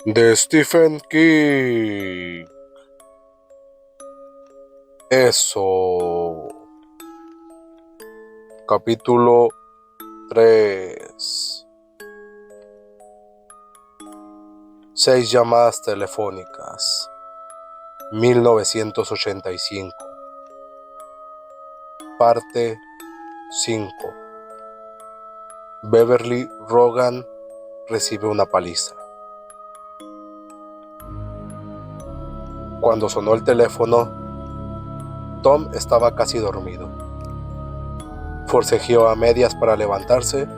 de Stephen King. Eso. Capítulo 3. 6 llamadas telefónicas. 1985. Parte 5. Beverly Rogan recibe una paliza. Cuando sonó el teléfono, Tom estaba casi dormido. Forcejeó a medias para levantarse,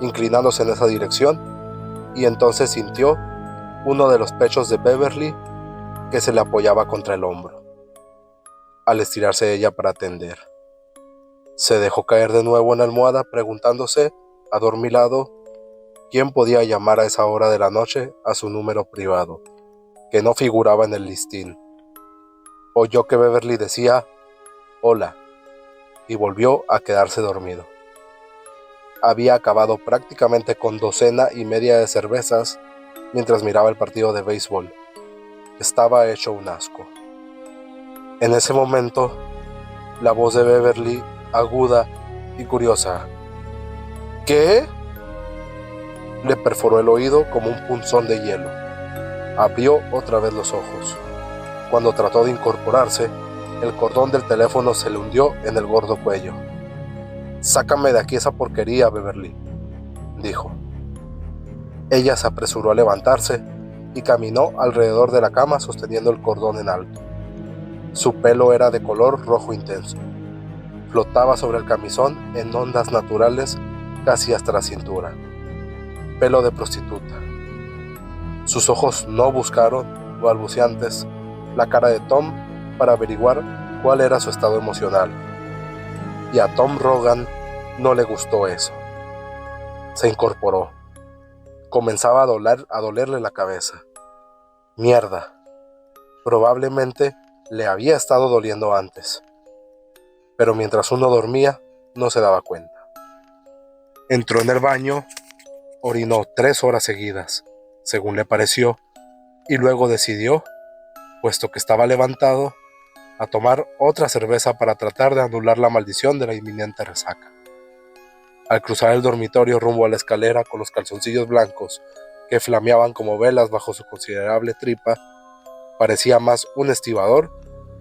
inclinándose en esa dirección, y entonces sintió uno de los pechos de Beverly que se le apoyaba contra el hombro. Al estirarse ella para atender, se dejó caer de nuevo en la almohada preguntándose, adormilado, quién podía llamar a esa hora de la noche a su número privado, que no figuraba en el listín. Oyó que Beverly decía, hola, y volvió a quedarse dormido. Había acabado prácticamente con docena y media de cervezas mientras miraba el partido de béisbol. Estaba hecho un asco. En ese momento, la voz de Beverly, aguda y curiosa, ¿qué?, le perforó el oído como un punzón de hielo. Abrió otra vez los ojos. Cuando trató de incorporarse, el cordón del teléfono se le hundió en el gordo cuello. «Sácame de aquí esa porquería, Beverly», dijo. Ella se apresuró a levantarse y caminó alrededor de la cama sosteniendo el cordón en alto. Su pelo era de color rojo intenso. Flotaba sobre el camisón en ondas naturales casi hasta la cintura. Pelo de prostituta. Sus ojos no buscaron, balbuceantes, la cara de Tom para averiguar cuál era su estado emocional. Y a Tom Rogan no le gustó eso. Se incorporó. Comenzaba a dolerle la cabeza. Mierda. Probablemente le había estado doliendo antes. Pero mientras uno dormía, no se daba cuenta. Entró en el baño, orinó 3 horas seguidas, según le pareció, y luego decidió, puesto que estaba levantado, a tomar otra cerveza para tratar de anular la maldición de la inminente resaca. Al cruzar el dormitorio rumbo a la escalera con los calzoncillos blancos que flameaban como velas bajo su considerable tripa, parecía más un estibador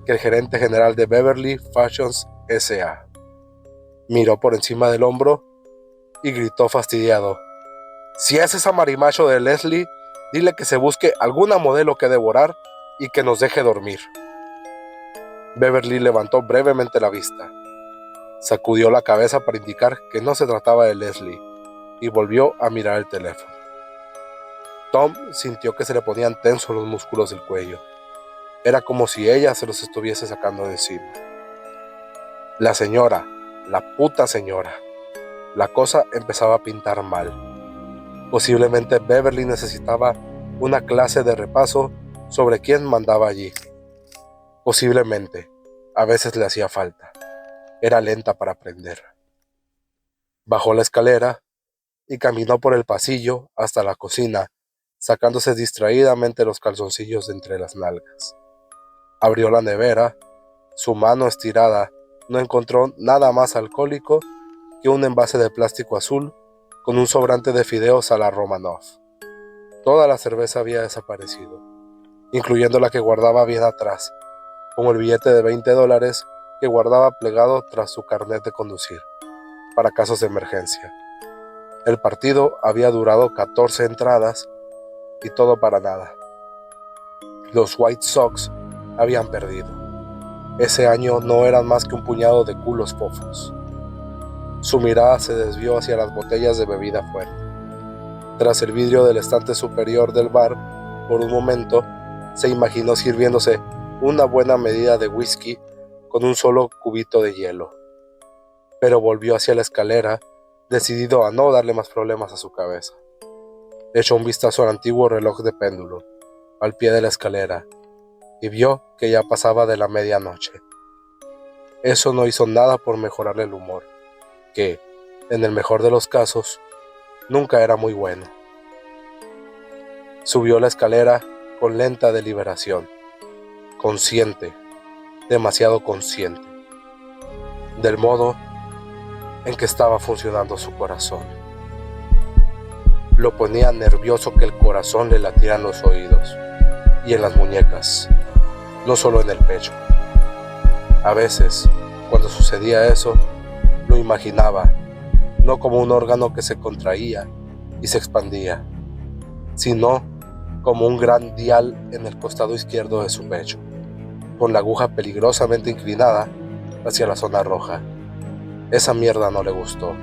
que el gerente general de Beverly Fashions S.A. Miró por encima del hombro y gritó fastidiado, «Si es esa marimacho de Leslie, dile que se busque alguna modelo que devorar y que nos deje dormir». Beverly levantó brevemente la vista, sacudió la cabeza para indicar que no se trataba de Leslie y volvió a mirar el teléfono. Tom sintió que se le ponían tensos los músculos del cuello. Era como si ella se los estuviese sacando de encima. La señora, la puta señora. La cosa empezaba a pintar mal. Posiblemente Beverly necesitaba una clase de repaso sobre quién mandaba allí. Posiblemente, a veces le hacía falta. Era lenta para aprender. Bajó la escalera y caminó por el pasillo hasta la cocina, sacándose distraídamente los calzoncillos de entre las nalgas. Abrió la nevera. Su mano estirada no encontró nada más alcohólico que un envase de plástico azul con un sobrante de fideos a la Romanoff. Toda la cerveza había desaparecido, incluyendo la que guardaba bien atrás, como el billete de $20 que guardaba plegado tras su carnet de conducir, para casos de emergencia. El partido había durado 14 entradas y todo para nada. Los White Sox habían perdido. Ese año no eran más que un puñado de culos fofos. Su mirada se desvió hacia las botellas de bebida fuerte. Tras el vidrio del estante superior del bar, por un momento, se imaginó sirviéndose una buena medida de whisky con un solo cubito de hielo. Pero volvió hacia la escalera, decidido a no darle más problemas a su cabeza. Echó un vistazo al antiguo reloj de péndulo, al pie de la escalera, y vio que ya pasaba de la medianoche. Eso no hizo nada por mejorarle el humor, que, en el mejor de los casos, nunca era muy bueno. Subió la escalera con lenta deliberación, consciente, demasiado consciente, del modo en que estaba funcionando su corazón. Lo ponía nervioso que el corazón le latiera en los oídos y en las muñecas, no solo en el pecho. A veces, cuando sucedía eso, lo imaginaba, no como un órgano que se contraía y se expandía, sino como un gran dial en el costado izquierdo de su pecho, con la aguja peligrosamente inclinada hacia la zona roja. Esa mierda no le gustó.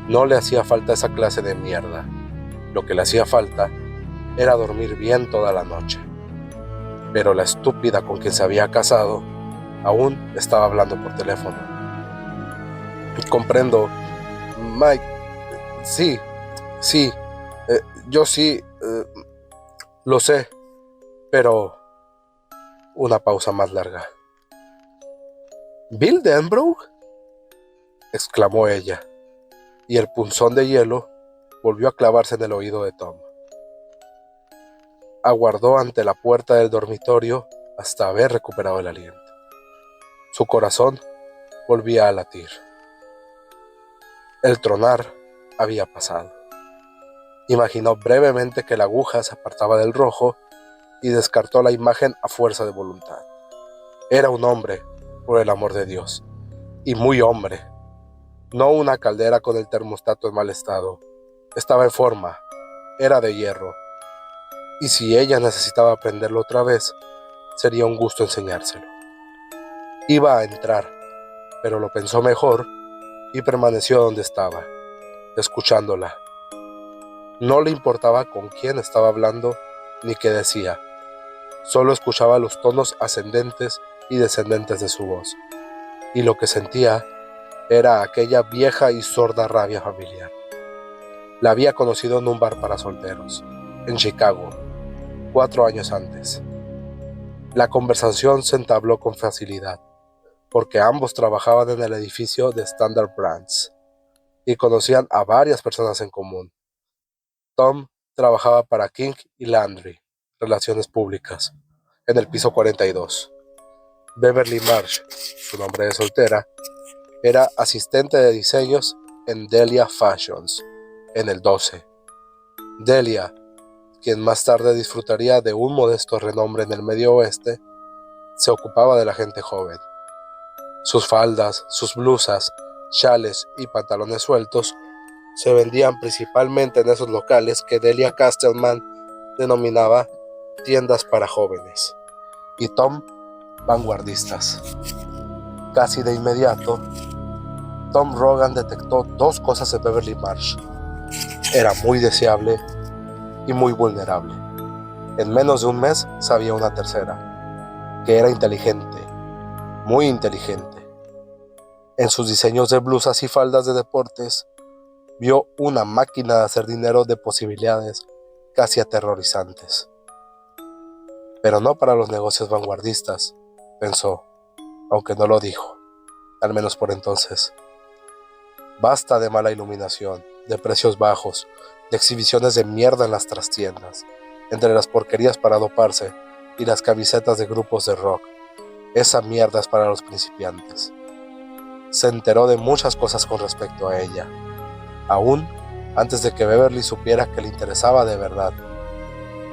No le hacía falta esa clase de mierda. Lo que le hacía falta era dormir bien toda la noche. Pero la estúpida con quien se había casado aún estaba hablando por teléfono. Comprendo, Mike. Sí, yo sí, lo sé, pero... Una pausa más larga. ¿Bill Denbrough?, exclamó ella, y el punzón de hielo volvió a clavarse en el oído de Tom. Aguardó ante la puerta del dormitorio hasta haber recuperado el aliento. Su corazón volvía a latir. El tronar había pasado. Imaginó brevemente que la aguja se apartaba del rojo y descartó la imagen a fuerza de voluntad. Era un hombre, por el amor de Dios, y muy hombre. No una caldera con el termostato en mal estado. Estaba en forma, era de hierro, y si ella necesitaba aprenderlo otra vez, sería un gusto enseñárselo. Iba a entrar, pero lo pensó mejor y permaneció donde estaba, escuchándola. No le importaba con quién estaba hablando ni qué decía. Solo escuchaba los tonos ascendentes y descendentes de su voz, y lo que sentía era aquella vieja y sorda rabia familiar. La había conocido en un bar para solteros, en Chicago, 4 años antes. La conversación se entabló con facilidad, porque ambos trabajaban en el edificio de Standard Brands y conocían a varias personas en común. Tom trabajaba para King y Landry, Relaciones Públicas, en el piso 42. Beverly Marsh, su nombre de soltera, era asistente de diseños en Delia Fashions, en el 12. Delia, quien más tarde disfrutaría de un modesto renombre en el Medio Oeste, se ocupaba de la gente joven. Sus faldas, sus blusas, chales y pantalones sueltos se vendían principalmente en esos locales que Delia Castleman denominaba tiendas para jóvenes, y Tom, vanguardistas. Casi de inmediato, Tom Rogan detectó 2 cosas en Beverly Marsh. Era muy deseable y muy vulnerable. En menos de un mes sabía una tercera, que era inteligente, muy inteligente. En sus diseños de blusas y faldas de deportes, vio una máquina de hacer dinero de posibilidades casi aterrorizantes. Pero no para los negocios vanguardistas, pensó, aunque no lo dijo, al menos por entonces. Basta de mala iluminación, de precios bajos, de exhibiciones de mierda en las trastiendas, entre las porquerías para doparse y las camisetas de grupos de rock. Esa mierda es para los principiantes. Se enteró de muchas cosas con respecto a ella, aún antes de que Beverly supiera que le interesaba de verdad.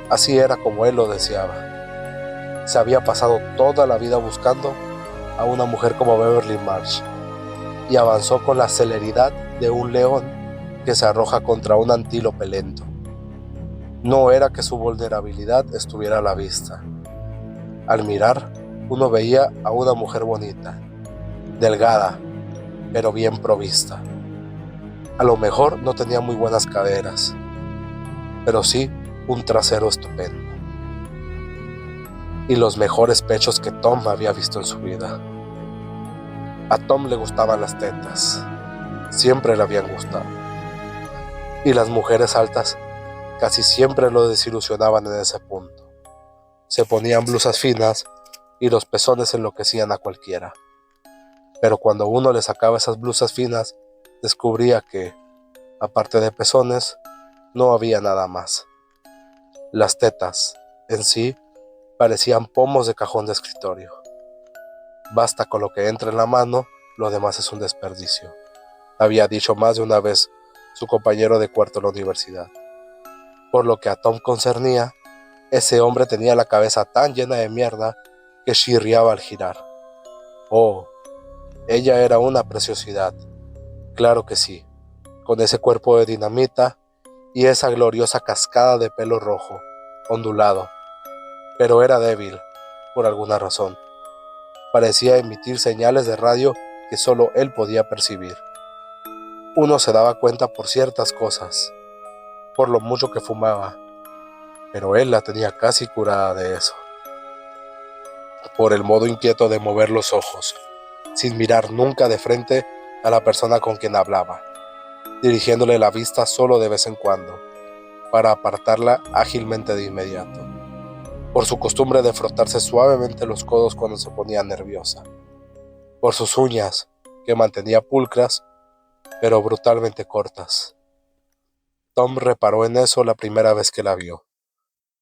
Así era como él lo deseaba. Se había pasado toda la vida buscando a una mujer como Beverly Marsh, y avanzó con la celeridad de un león que se arroja contra un antílope lento. No era que su vulnerabilidad estuviera a la vista. Al mirar, uno veía a una mujer bonita, delgada, pero bien provista. A lo mejor no tenía muy buenas caderas, pero sí un trasero estupendo. Y los mejores pechos que Tom había visto en su vida. A Tom le gustaban las tetas, siempre le habían gustado. Y las mujeres altas casi siempre lo desilusionaban en ese punto. Se ponían blusas finas y los pezones enloquecían a cualquiera. Pero cuando uno le sacaba esas blusas finas, descubría que, aparte de pezones, no había nada más. Las tetas, en sí, parecían pomos de cajón de escritorio. Basta con lo que entra en la mano, lo demás es un desperdicio, había dicho más de una vez su compañero de cuarto en la universidad. Por lo que a Tom concernía, ese hombre tenía la cabeza tan llena de mierda que chirriaba al girar. Oh, ella era una preciosidad, claro que sí, con ese cuerpo de dinamita y esa gloriosa cascada de pelo rojo, ondulado, pero era débil, por alguna razón. Parecía emitir señales de radio que solo él podía percibir. Uno se daba cuenta por ciertas cosas, por lo mucho que fumaba, pero él la tenía casi curada de eso. Por el modo inquieto de mover los ojos, sin mirar nunca de frente a la persona con quien hablaba, dirigiéndole la vista solo de vez en cuando, para apartarla ágilmente de inmediato. Por su costumbre de frotarse suavemente los codos cuando se ponía nerviosa. Por sus uñas, que mantenía pulcras, pero brutalmente cortas. Tom reparó en eso la primera vez que la vio.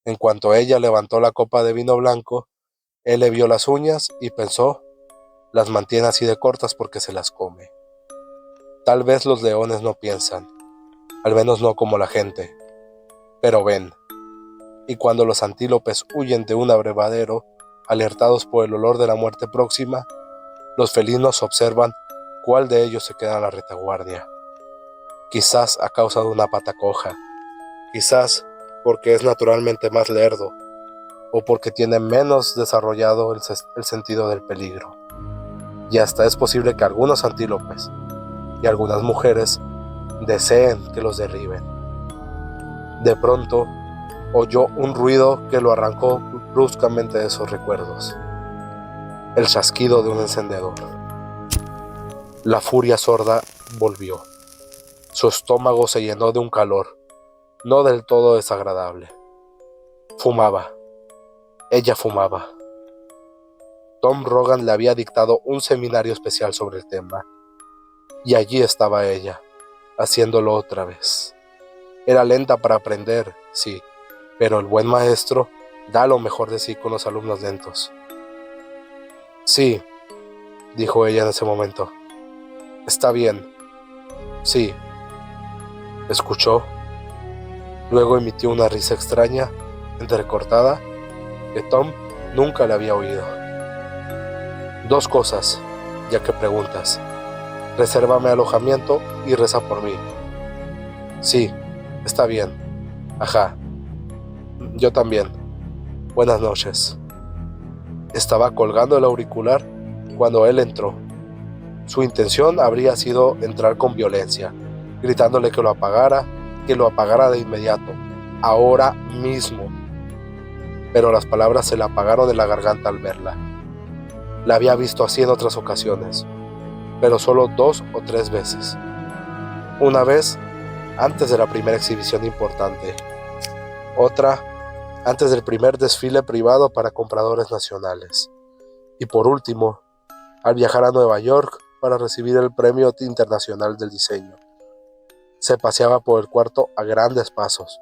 En cuanto ella levantó la copa de vino blanco, él le vio las uñas y pensó, las mantiene así de cortas porque se las come. Tal vez los leones no piensan, al menos no como la gente, pero ven. Y cuando los antílopes huyen de un abrevadero, alertados por el olor de la muerte próxima, los felinos observan cuál de ellos se queda en la retaguardia. Quizás a causa de una pata coja, quizás porque es naturalmente más lerdo, o porque tiene menos desarrollado el sentido del peligro. Y hasta es posible que algunos antílopes y algunas mujeres deseen que los derriben. De pronto, oyó un ruido que lo arrancó bruscamente de esos recuerdos. El chasquido de un encendedor. La furia sorda volvió. Su estómago se llenó de un calor, no del todo desagradable. Fumaba. Ella fumaba. Tom Rogan le había dictado un seminario especial sobre el tema, y allí estaba ella, haciéndolo otra vez. Era lenta para aprender, sí, pero el buen maestro da lo mejor de sí con los alumnos lentos. Sí, dijo ella en ese momento. Está bien. Sí. Escuchó. Luego emitió una risa extraña, entrecortada, que Tom nunca le había oído. Dos cosas, ya que preguntas. Resérvame alojamiento y reza por mí. Sí, está bien. Ajá. Yo también. Buenas noches. Estaba colgando el auricular cuando él entró. Su intención habría sido entrar con violencia, gritándole que lo apagara de inmediato, ahora mismo. Pero las palabras se le apagaron en la garganta al verla. La había visto así en otras ocasiones, pero solo 2 o 3 veces. Una vez antes de la primera exhibición importante, otra antes del primer desfile privado para compradores nacionales, y por último, al viajar a Nueva York para recibir el Premio Internacional del Diseño. Se paseaba por el cuarto a grandes pasos,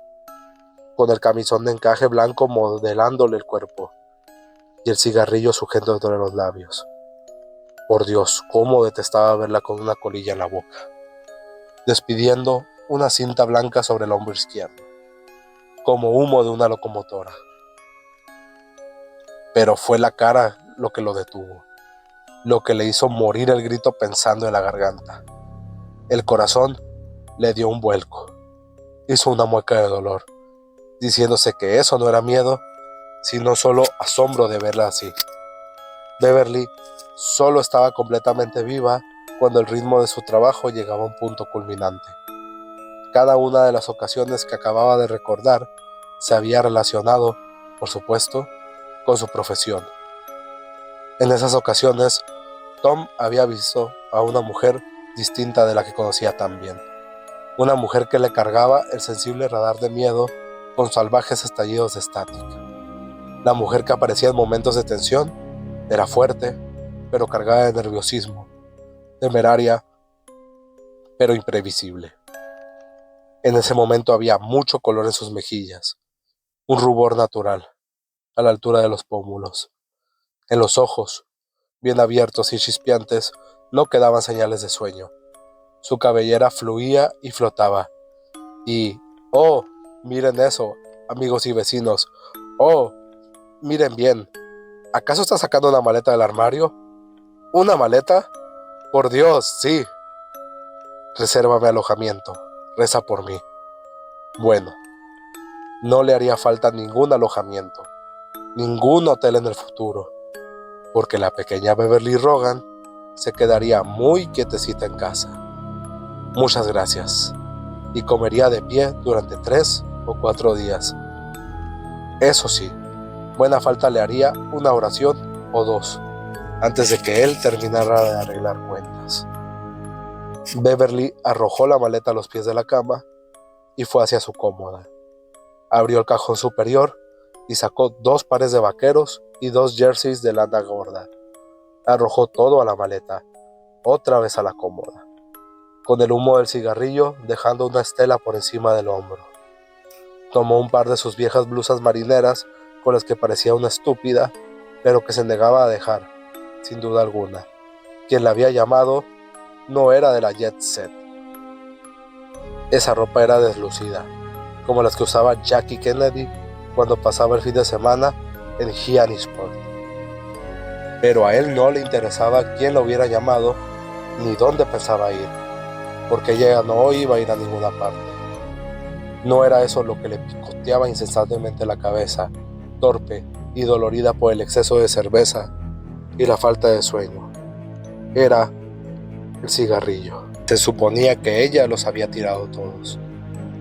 con el camisón de encaje blanco modelándole el cuerpo, y el cigarrillo sujeto entre los labios. Por Dios, cómo detestaba verla con una colilla en la boca, despidiendo una cinta blanca sobre el hombro izquierdo, como humo de una locomotora. Pero fue la cara lo que lo detuvo, lo que le hizo morir el grito pensando en la garganta. El corazón le dio un vuelco, hizo una mueca de dolor, diciéndose que eso no era miedo, sino solo asombro de verla así. Beverly solo estaba completamente viva cuando el ritmo de su trabajo llegaba a un punto culminante. Cada una de las ocasiones que acababa de recordar se había relacionado, por supuesto, con su profesión. En esas ocasiones, Tom había visto a una mujer distinta de la que conocía tan bien. Una mujer que le cargaba el sensible radar de miedo con salvajes estallidos de estática. La mujer que aparecía en momentos de tensión era fuerte, pero cargada de nerviosismo, temeraria, pero imprevisible. En ese momento había mucho color en sus mejillas, un rubor natural, a la altura de los pómulos. En los ojos, bien abiertos y chispeantes, no quedaban señales de sueño. Su cabellera fluía y flotaba. Y, oh, miren eso, amigos y vecinos. Oh, miren bien. ¿Acaso está sacando una maleta del armario? ¿Una maleta? Por Dios, sí. Resérvame alojamiento. Reza por mí. Bueno, no le haría falta ningún alojamiento, ningún hotel en el futuro, porque la pequeña Beverly Rogan se quedaría muy quietecita en casa. Muchas gracias. Y comería de pie durante 3 o 4 días. Eso sí, buena falta le haría una oración o 2 antes de que él terminara de arreglar cuentas. Beverly arrojó la maleta a los pies de la cama y fue hacia su cómoda. Abrió el cajón superior y sacó 2 pares de vaqueros y 2 jerseys de lana gorda. Arrojó todo a la maleta, otra vez a la cómoda, con el humo del cigarrillo dejando una estela por encima del hombro. Tomó un par de sus viejas blusas marineras con las que parecía una estúpida, pero que se negaba a dejar, sin duda alguna. Quien la había llamado no era de la jet set. Esa ropa era deslucida, como las que usaba Jackie Kennedy cuando pasaba el fin de semana en Hyannisport. Pero a él no le interesaba quién lo hubiera llamado ni dónde pensaba ir, porque ella no iba a ir a ninguna parte. No era eso lo que le picoteaba incesantemente la cabeza, torpe y dolorida por el exceso de cerveza y la falta de sueño. Era el cigarrillo. Se suponía que ella los había tirado todos,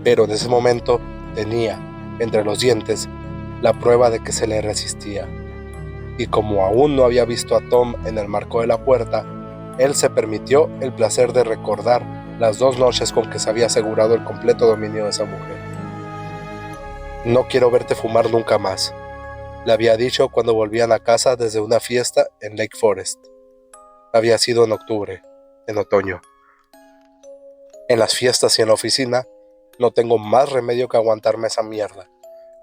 pero en ese momento tenía, entre los dientes, la prueba de que se le resistía. Y como aún no había visto a Tom en el marco de la puerta, él se permitió el placer de recordar las 2 noches con que se había asegurado el completo dominio de esa mujer. No quiero verte fumar nunca más, le había dicho cuando volvían a casa desde una fiesta en Lake Forest. Había sido en octubre, en otoño. En las fiestas y en la oficina no tengo más remedio que aguantarme esa mierda,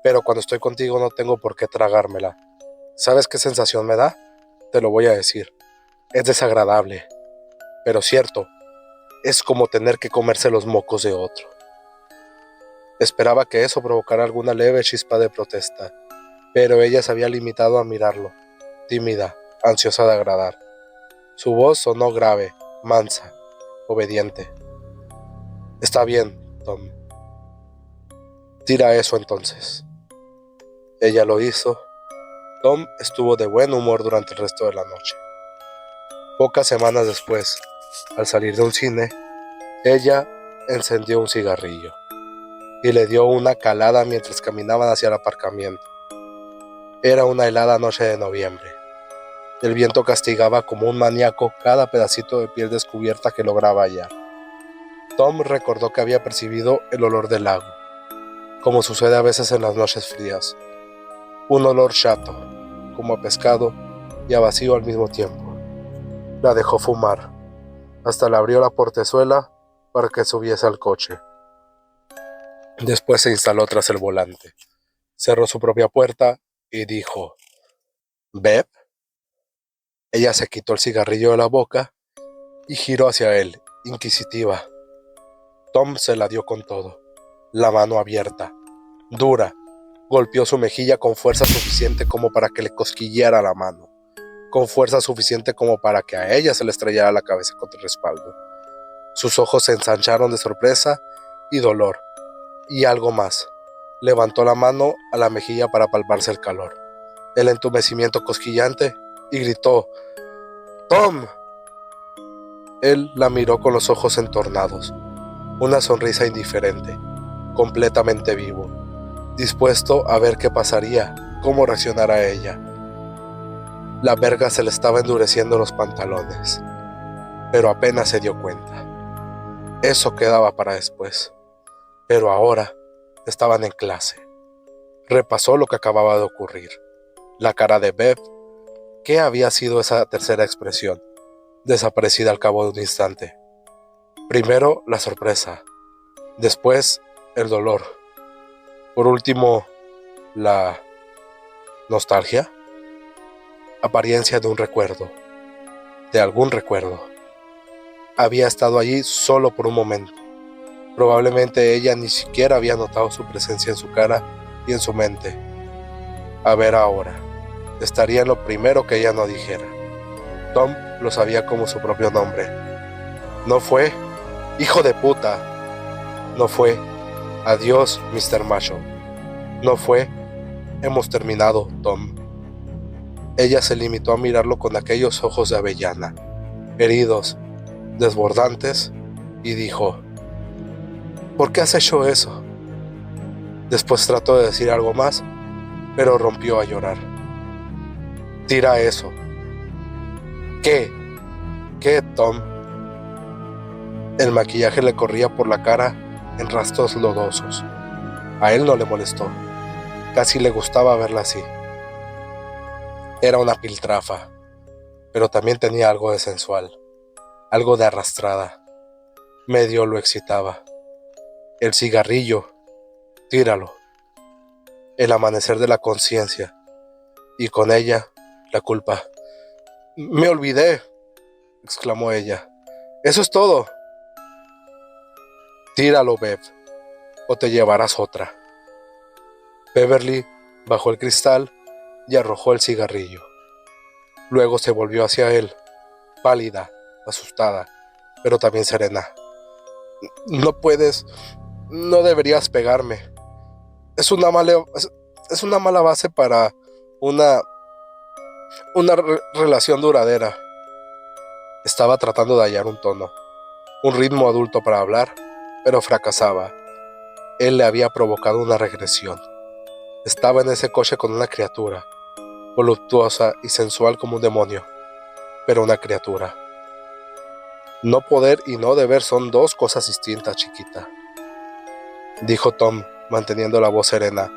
pero cuando estoy contigo no tengo por qué tragármela. ¿Sabes qué sensación me da? Te lo voy a decir. Es desagradable, pero cierto, es como tener que comerse los mocos de otro. Esperaba que eso provocara alguna leve chispa de protesta, pero ella se había limitado a mirarlo, tímida, ansiosa de agradar. Su voz sonó grave, mansa, obediente. Está bien, Tom. Tira eso entonces. Ella lo hizo. Tom estuvo de buen humor durante el resto de la noche. Pocas semanas después, al salir de un cine, ella encendió un cigarrillo y le dio una calada mientras caminaban hacia el aparcamiento. Era una helada noche de noviembre. El viento castigaba como un maníaco cada pedacito de piel descubierta que lograba hallar. Tom recordó que había percibido el olor del lago, como sucede a veces en las noches frías. Un olor chato, como a pescado y a vacío al mismo tiempo. La dejó fumar, hasta le abrió la portezuela para que subiese al coche. Después se instaló tras el volante, cerró su propia puerta y dijo: ¿Beb? Ella se quitó el cigarrillo de la boca y giró hacia él, inquisitiva. Tom se la dio con todo, la mano abierta, dura. Golpeó su mejilla con fuerza suficiente como para que le cosquilleara la mano, con fuerza suficiente como para que a ella se le estrellara la cabeza contra el respaldo. Sus ojos se ensancharon de sorpresa y dolor, y algo más. Levantó la mano a la mejilla para palparse el calor, el entumecimiento cosquillante, y gritó: ¡Tom! Él la miró con los ojos entornados, una sonrisa indiferente, completamente vivo, dispuesto a ver qué pasaría, cómo reaccionara ella. La verga se le estaba endureciendo en los pantalones, pero apenas se dio cuenta. Eso quedaba para después, pero ahora estaban en clase. Repasó lo que acababa de ocurrir. La cara de Bev. ¿Qué había sido esa tercera expresión, desaparecida al cabo de un instante? Primero la sorpresa, después el dolor. Por último, La nostalgia, apariencia de un recuerdo, de algún recuerdo. Había estado allí solo por un momento. Probablemente ella ni siquiera había notado su presencia en su cara y en su mente. A ver ahora, estaría en lo primero que ella no dijera. Tom lo sabía como su propio nombre. No fue, hijo de puta. No fue, adiós, Mr. Marshall. No fue, hemos terminado, Tom. Ella se limitó a mirarlo con aquellos ojos de avellana, heridos, desbordantes, y dijo: ¿por qué has hecho eso? Después trató de decir algo más, pero rompió a llorar. Tira eso. ¿Qué? ¿Qué, Tom? El maquillaje le corría por la cara en rastros lodosos. A él no le molestó. Casi le gustaba verla así. Era una piltrafa, pero también tenía algo de sensual, algo de arrastrada. Medio lo excitaba. El cigarrillo, tíralo. El amanecer de la conciencia, y con ella, la culpa. Me olvidé, exclamó ella. Eso es todo. Tíralo, Bev, o te llevarás otra. Beverly bajó el cristal y arrojó el cigarrillo. Luego se volvió hacia él, pálida, asustada, pero también serena. No puedes, no deberías pegarme. Es una mala base para una relación duradera. Estaba tratando de hallar un tono, un ritmo adulto para hablar, pero fracasaba. Él le había provocado una regresión. Estaba en ese coche con una criatura, voluptuosa y sensual como un demonio, pero una criatura. No poder y no deber son dos cosas distintas, chiquita, dijo Tom, manteniendo la voz serena,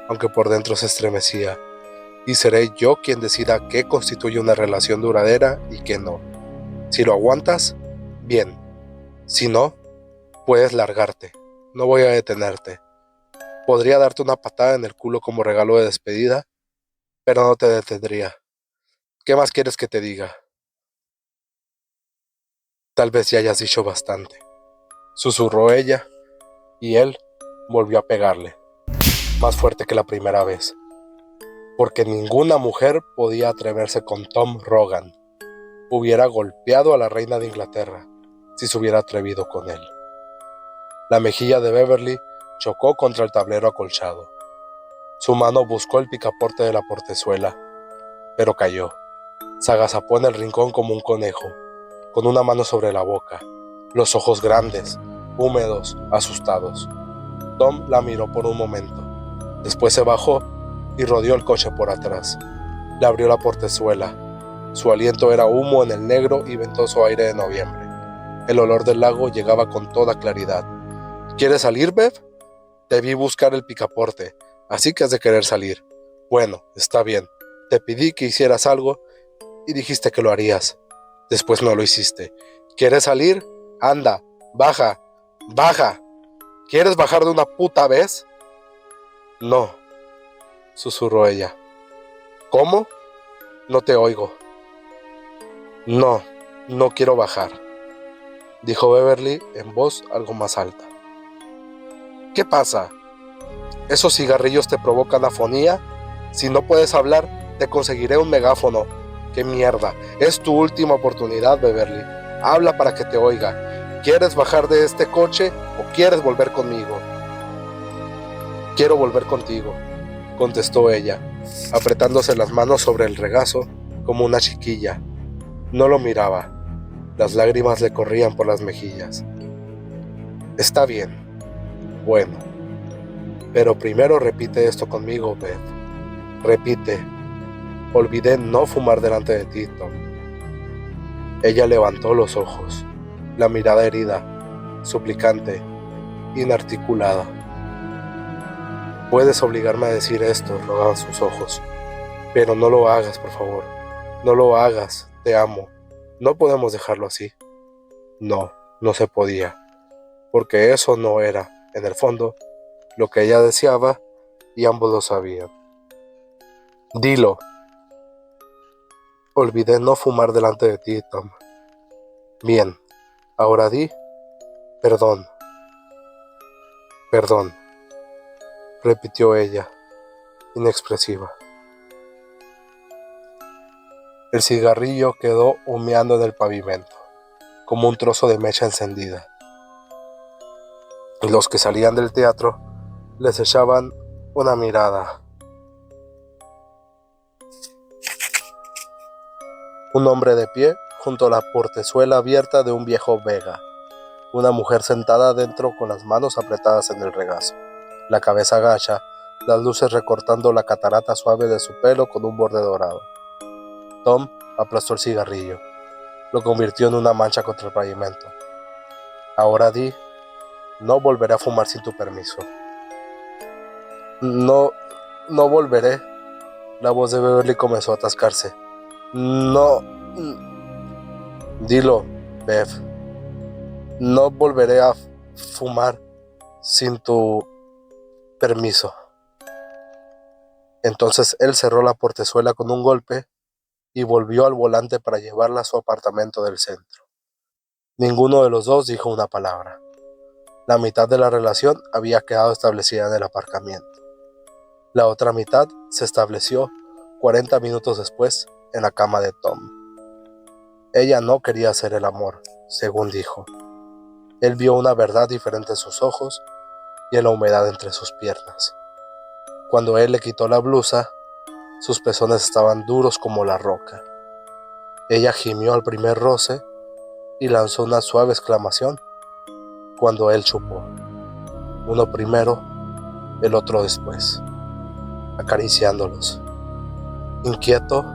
aunque por dentro se estremecía. Y seré yo quien decida qué constituye una relación duradera y qué no. Si lo aguantas, bien. Si no, puedes largarte. No voy a detenerte. Podría darte una patada en el culo como regalo de despedida, pero no te detendría. ¿Qué más quieres que te diga? Tal vez ya hayas dicho bastante, susurró ella, y él volvió a pegarle, más fuerte que la primera vez, porque ninguna mujer podía atreverse con Tom Rogan. Hubiera golpeado a la reina de Inglaterra si se hubiera atrevido con él. La mejilla de Beverly chocó contra el tablero acolchado. Su mano buscó el picaporte de la portezuela, pero cayó. Se agazapó en el rincón como un conejo, con una mano sobre la boca, los ojos grandes, húmedos, asustados. Tom la miró por un momento. Después se bajó y rodeó el coche por atrás. Le abrió la portezuela. Su aliento era humo en el negro y ventoso aire de noviembre. El olor del lago llegaba con toda claridad. ¿Quieres salir, Bev? Te vi buscar el picaporte, así que has de querer salir. Bueno, está bien. Te pedí que hicieras algo y dijiste que lo harías. Después no lo hiciste. ¿Quieres salir? Anda, baja, baja. ¿Quieres bajar de una puta vez? No, susurró ella. ¿Cómo? No te oigo. No, no quiero bajar, dijo Beverly en voz algo más alta. ¿Qué pasa? ¿Esos cigarrillos te provocan afonía? Si no puedes hablar, te conseguiré un megáfono. ¡Qué mierda! Es tu última oportunidad, Beverly. Habla para que te oiga. ¿Quieres bajar de este coche o quieres volver conmigo? Quiero volver contigo, contestó ella, apretándose las manos sobre el regazo como una chiquilla. No lo miraba. Las lágrimas le corrían por las mejillas. Está bien. Bueno. Pero primero repite esto conmigo, Beth. Repite. Olvidé no fumar delante de ti, Tom. Ella levantó los ojos, la mirada herida, suplicante, inarticulada. Puedes obligarme a decir esto, rogaban sus ojos. Pero no lo hagas, por favor. No lo hagas, te amo. No podemos dejarlo así. No, no se podía, porque eso no era, en el fondo, lo que ella deseaba y ambos lo sabían. Dilo. Olvidé no fumar delante de ti, Tom. Bien, ahora di, perdón, perdón, repitió ella, inexpresiva. El cigarrillo quedó humeando en el pavimento, como un trozo de mecha encendida. Y los que salían del teatro les echaban una mirada. Un hombre de pie junto a la portezuela abierta de un viejo Vega. Una mujer sentada adentro con las manos apretadas en el regazo, la cabeza agacha, las luces recortando la catarata suave de su pelo con un borde dorado. Tom aplastó el cigarrillo, lo convirtió en una mancha contra el pavimento. Ahora di, no volveré a fumar sin tu permiso. No volveré. La voz de Beverly comenzó a atascarse. No. Dilo, Bev. No volveré a fumar sin tu permiso. Entonces él cerró la portezuela con un golpe y volvió al volante para llevarla a su apartamento del centro. Ninguno de los dos dijo una palabra. La mitad de la relación había quedado establecida en el aparcamiento. La otra mitad se estableció 40 minutos después en la cama de Tom. Ella no quería hacer el amor, según dijo. Él vio una verdad diferente en sus ojos y en la humedad entre sus piernas. Cuando él le quitó la blusa, sus pezones estaban duros como la roca. Ella gimió al primer roce y lanzó una suave exclamación cuando él chupó. Uno primero, el otro después, acariciándolos. Inquieto,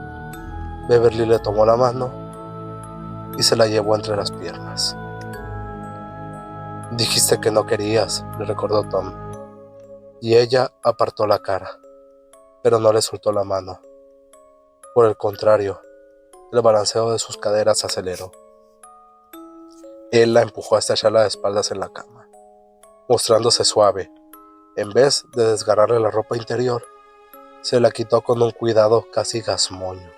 Beverly le tomó la mano y se la llevó entre las piernas. Dijiste que no querías, le recordó Tom, y ella apartó la cara, pero no le soltó la mano. Por el contrario, el balanceo de sus caderas se aceleró. Él la empujó hasta echarla de espaldas en la cama, mostrándose suave. En vez de desgarrarle la ropa interior, se la quitó con un cuidado casi gazmoño.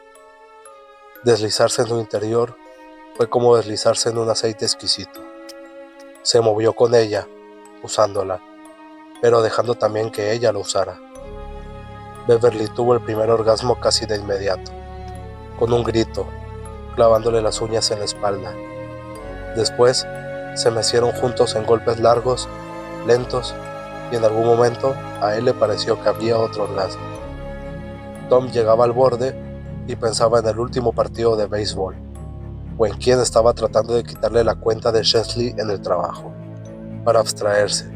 Deslizarse en su interior fue como deslizarse en un aceite exquisito. Se movió con ella, usándola, pero dejando también que ella lo usara. Beverly tuvo el primer orgasmo casi de inmediato, con un grito, clavándole las uñas en la espalda. Después, se mecieron juntos en golpes largos, lentos, y en algún momento a él le pareció que había otro orgasmo. Tom llegaba al borde y pensaba en el último partido de béisbol, o en quién estaba tratando de quitarle la cuenta de Chesley en el trabajo, para abstraerse.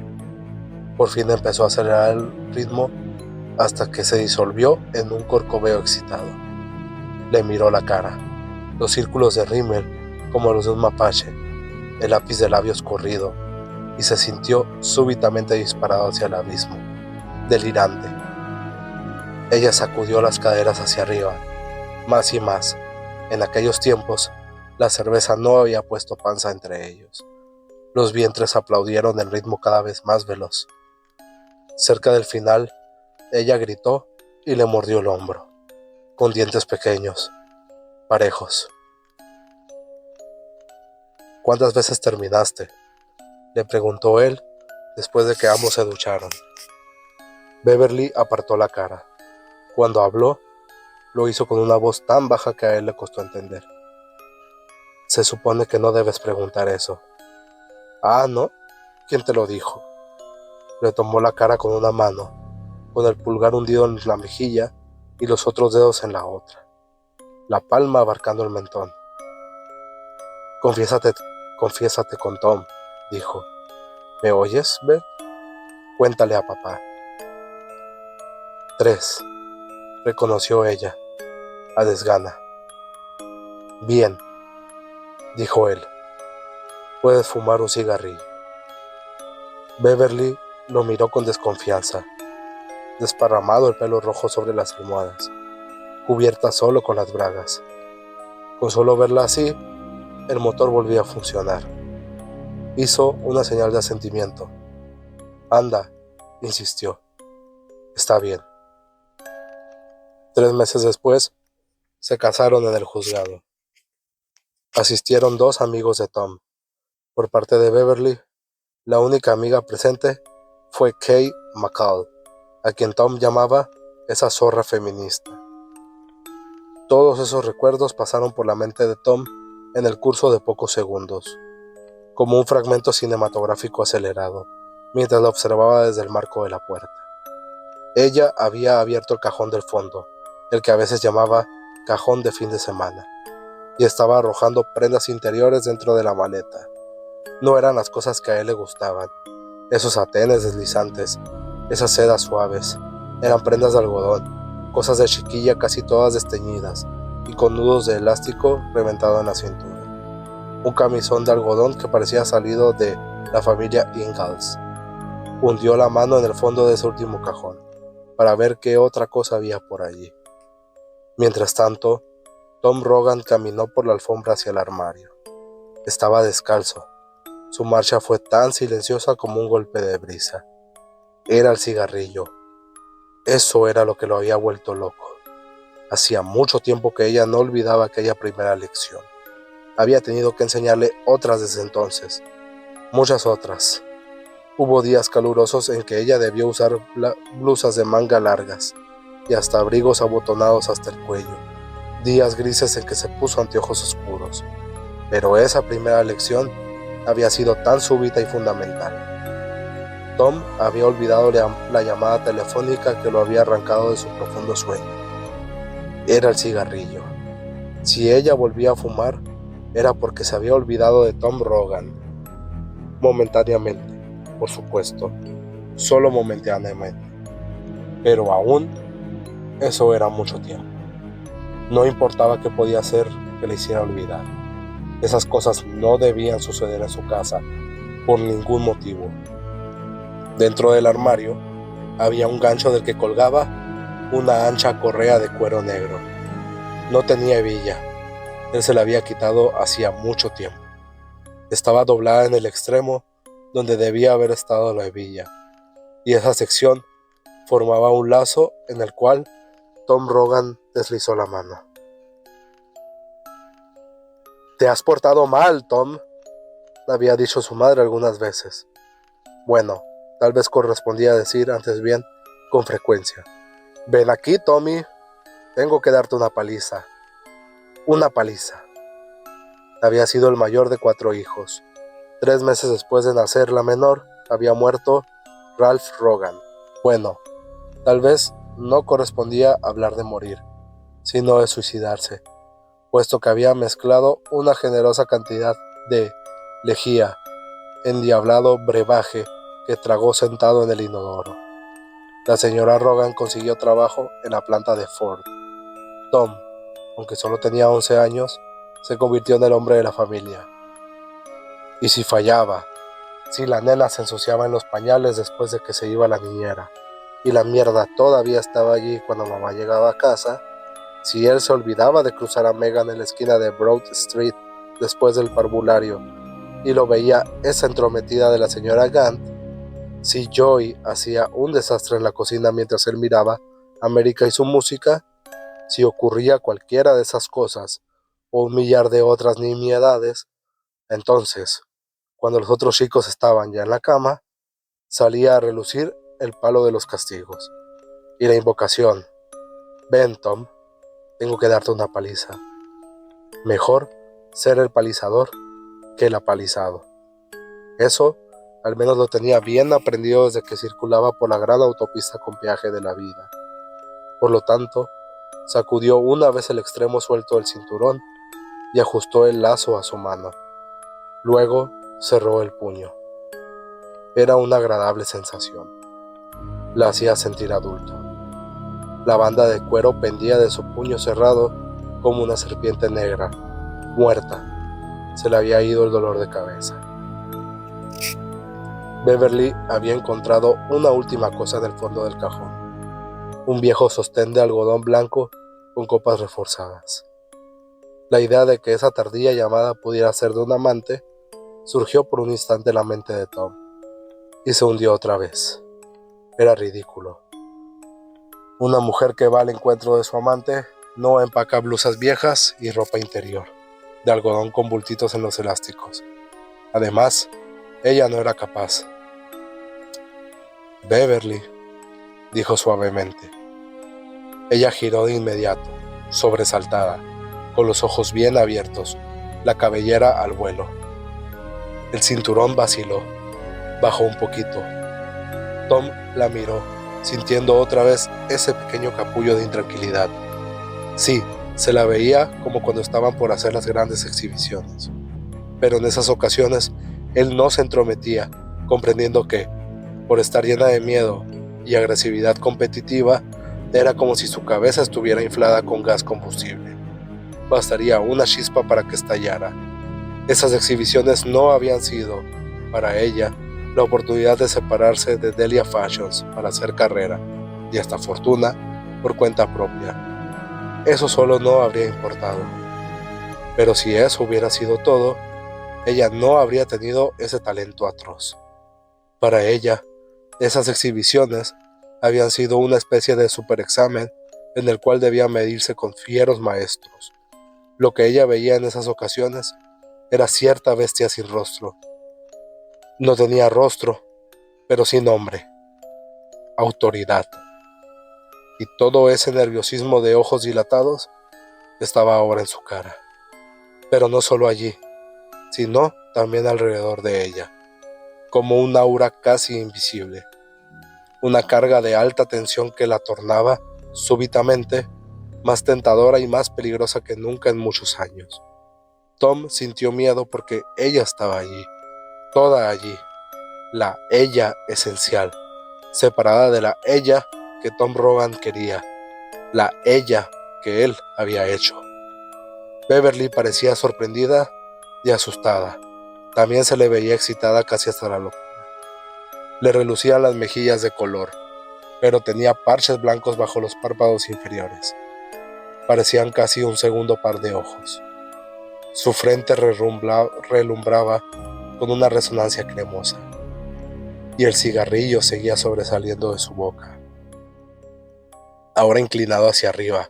Por fin empezó a acelerar el ritmo hasta que se disolvió en un corcoveo excitado. Le miró la cara, los círculos de rímel como los de un mapache, el lápiz de labios corrido, y se sintió súbitamente disparado hacia el abismo, delirante. Ella sacudió las caderas hacia arriba, más y más. En aquellos tiempos, la cerveza no había puesto panza entre ellos. Los vientres aplaudieron el ritmo cada vez más veloz. Cerca del final, ella gritó y le mordió el hombro, con dientes pequeños, parejos. ¿Cuántas veces terminaste?, le preguntó él después de que ambos se ducharon. Beverly apartó la cara. Cuando habló, lo hizo con una voz tan baja que a él le costó entender. Se supone que no debes preguntar eso. Ah, ¿no? ¿Quién te lo dijo? Le tomó la cara con una mano, con el pulgar hundido en la mejilla y los otros dedos en la otra, la palma abarcando el mentón. Confiésate con Tom, dijo. ¿Me oyes, Beth? Cuéntale a papá. 3, reconoció ella, a desgana. Bien, dijo él. Puedes fumar un cigarrillo. Beverly lo miró con desconfianza, desparramado el pelo rojo sobre las almohadas, cubierta solo con las bragas. Con solo verla así, el motor volvió a funcionar. Hizo una señal de asentimiento. Anda, insistió. Está bien. 3 meses después, se casaron en el juzgado. Asistieron 2 amigos de Tom. Por parte de Beverly, la única amiga presente fue Kay McCall, a quien Tom llamaba esa zorra feminista. Todos esos recuerdos pasaron por la mente de Tom en el curso de pocos segundos, como un fragmento cinematográfico acelerado, mientras la observaba desde el marco de la puerta. Ella había abierto el cajón del fondo, el que a veces llamaba cajón de fin de semana, y estaba arrojando prendas interiores dentro de la maleta. No eran las cosas que a él le gustaban, esos satenes deslizantes, esas sedas suaves. Eran prendas de algodón, cosas de chiquilla casi todas desteñidas y con nudos de elástico reventado en la cintura. Un camisón de algodón que parecía salido de la familia Ingalls. Hundió la mano en el fondo de ese último cajón para ver qué otra cosa había por allí. Mientras tanto, Tom Rogan caminó por la alfombra hacia el armario. Estaba descalzo. Su marcha fue tan silenciosa como un golpe de brisa. Era el cigarrillo. Eso era lo que lo había vuelto loco. Hacía mucho tiempo que ella no olvidaba aquella primera lección. Había tenido que enseñarle otras desde entonces. Muchas otras. Hubo días calurosos en que ella debió usar blusas de manga largas y hasta abrigos abotonados hasta el cuello. Días grises en que se puso anteojos oscuros. Pero esa primera lección había sido tan súbita y fundamental. Tom había olvidado la llamada telefónica que lo había arrancado de su profundo sueño. Era el cigarrillo. Si ella volvía a fumar, era porque se había olvidado de Tom Rogan. Momentáneamente, por supuesto, solo momentáneamente. Pero aún, eso era mucho tiempo. No importaba qué podía hacer que le hiciera olvidar. Esas cosas no debían suceder en su casa, por ningún motivo. Dentro del armario, había un gancho del que colgaba una ancha correa de cuero negro. No tenía hebilla. Él se la había quitado hacía mucho tiempo. Estaba doblada en el extremo donde debía haber estado la hebilla, y esa sección formaba un lazo en el cual Tom Rogan deslizó la mano. «Te has portado mal, Tom», le había dicho su madre algunas veces. Bueno, tal vez correspondía decir antes bien con frecuencia. «Ven aquí, Tommy, tengo que darte una paliza». Una paliza. Había sido el mayor de 4 hijos. 3 meses después de nacer la menor, había muerto Ralph Rogan. Bueno, tal vez no correspondía hablar de morir, sino de suicidarse, puesto que había mezclado una generosa cantidad de lejía, endiablado brebaje que tragó sentado en el inodoro. La señora Rogan consiguió trabajo en la planta de Ford. Tom, aunque solo tenía 11 años, se convirtió en el hombre de la familia. Y si fallaba, si la nena se ensuciaba en los pañales después de que se iba la niñera, y la mierda todavía estaba allí cuando mamá llegaba a casa, si él se olvidaba de cruzar a Megan en la esquina de Broad Street después del parvulario, y lo veía esa entrometida de la señora Gant, si Joey hacía un desastre en la cocina mientras él miraba América y su música, si ocurría cualquiera de esas cosas, o un millar de otras nimiedades, entonces, cuando los otros chicos estaban ya en la cama, salía a relucir el palo de los castigos, y la invocación: «Ven, Tom, tengo que darte una paliza». Mejor ser el palizador que el apalizado. Eso, al menos lo tenía bien aprendido desde que circulaba por la gran autopista con peaje de la vida. Por lo tanto, sacudió una vez el extremo suelto del cinturón y ajustó el lazo a su mano. Luego cerró el puño. Era una agradable sensación. La hacía sentir adulto. La banda de cuero pendía de su puño cerrado como una serpiente negra, muerta. Se le había ido el dolor de cabeza. Beverly había encontrado una última cosa en el fondo del cajón. Un viejo sostén de algodón blanco con copas reforzadas. La idea de que esa tardía llamada pudiera ser de un amante surgió por un instante en la mente de Tom, y se hundió otra vez. Era ridículo. Una mujer que va al encuentro de su amante no empaca blusas viejas y ropa interior, de algodón con bultitos en los elásticos. Además, ella no era capaz. Beverly, dijo suavemente. Ella giró de inmediato, sobresaltada, con los ojos bien abiertos, la cabellera al vuelo. El cinturón vaciló, bajó un poquito. Tom la miró, sintiendo otra vez ese pequeño capullo de intranquilidad. Sí, se la veía como cuando estaban por hacer las grandes exhibiciones. Pero en esas ocasiones, él no se entrometía, comprendiendo que, por estar llena de miedo y agresividad competitiva, era como si su cabeza estuviera inflada con gas combustible. Bastaría una chispa para que estallara. Esas exhibiciones no habían sido, para ella, la oportunidad de separarse de Delia Fashions para hacer carrera, y hasta fortuna, por cuenta propia. Eso solo no habría importado. Pero si eso hubiera sido todo, ella no habría tenido ese talento atroz. Para ella, esas exhibiciones habían sido una especie de superexamen en el cual debía medirse con fieros maestros. Lo que ella veía en esas ocasiones era cierta bestia sin rostro. No tenía rostro, pero sí nombre, autoridad. Y todo ese nerviosismo de ojos dilatados estaba ahora en su cara. Pero no solo allí, sino también alrededor de ella, como un aura casi invisible. Una carga de alta tensión que la tornaba, súbitamente, más tentadora y más peligrosa que nunca en muchos años. Tom sintió miedo porque ella estaba allí, toda allí, la ella esencial, separada de la ella que Tom Rogan quería, la ella que él había hecho. Beverly parecía sorprendida y asustada. También se le veía excitada casi hasta la locura. Le relucían las mejillas de color, pero tenía parches blancos bajo los párpados inferiores. Parecían casi un segundo par de ojos. Su frente relumbraba con una resonancia cremosa, y el cigarrillo seguía sobresaliendo de su boca, ahora inclinado hacia arriba,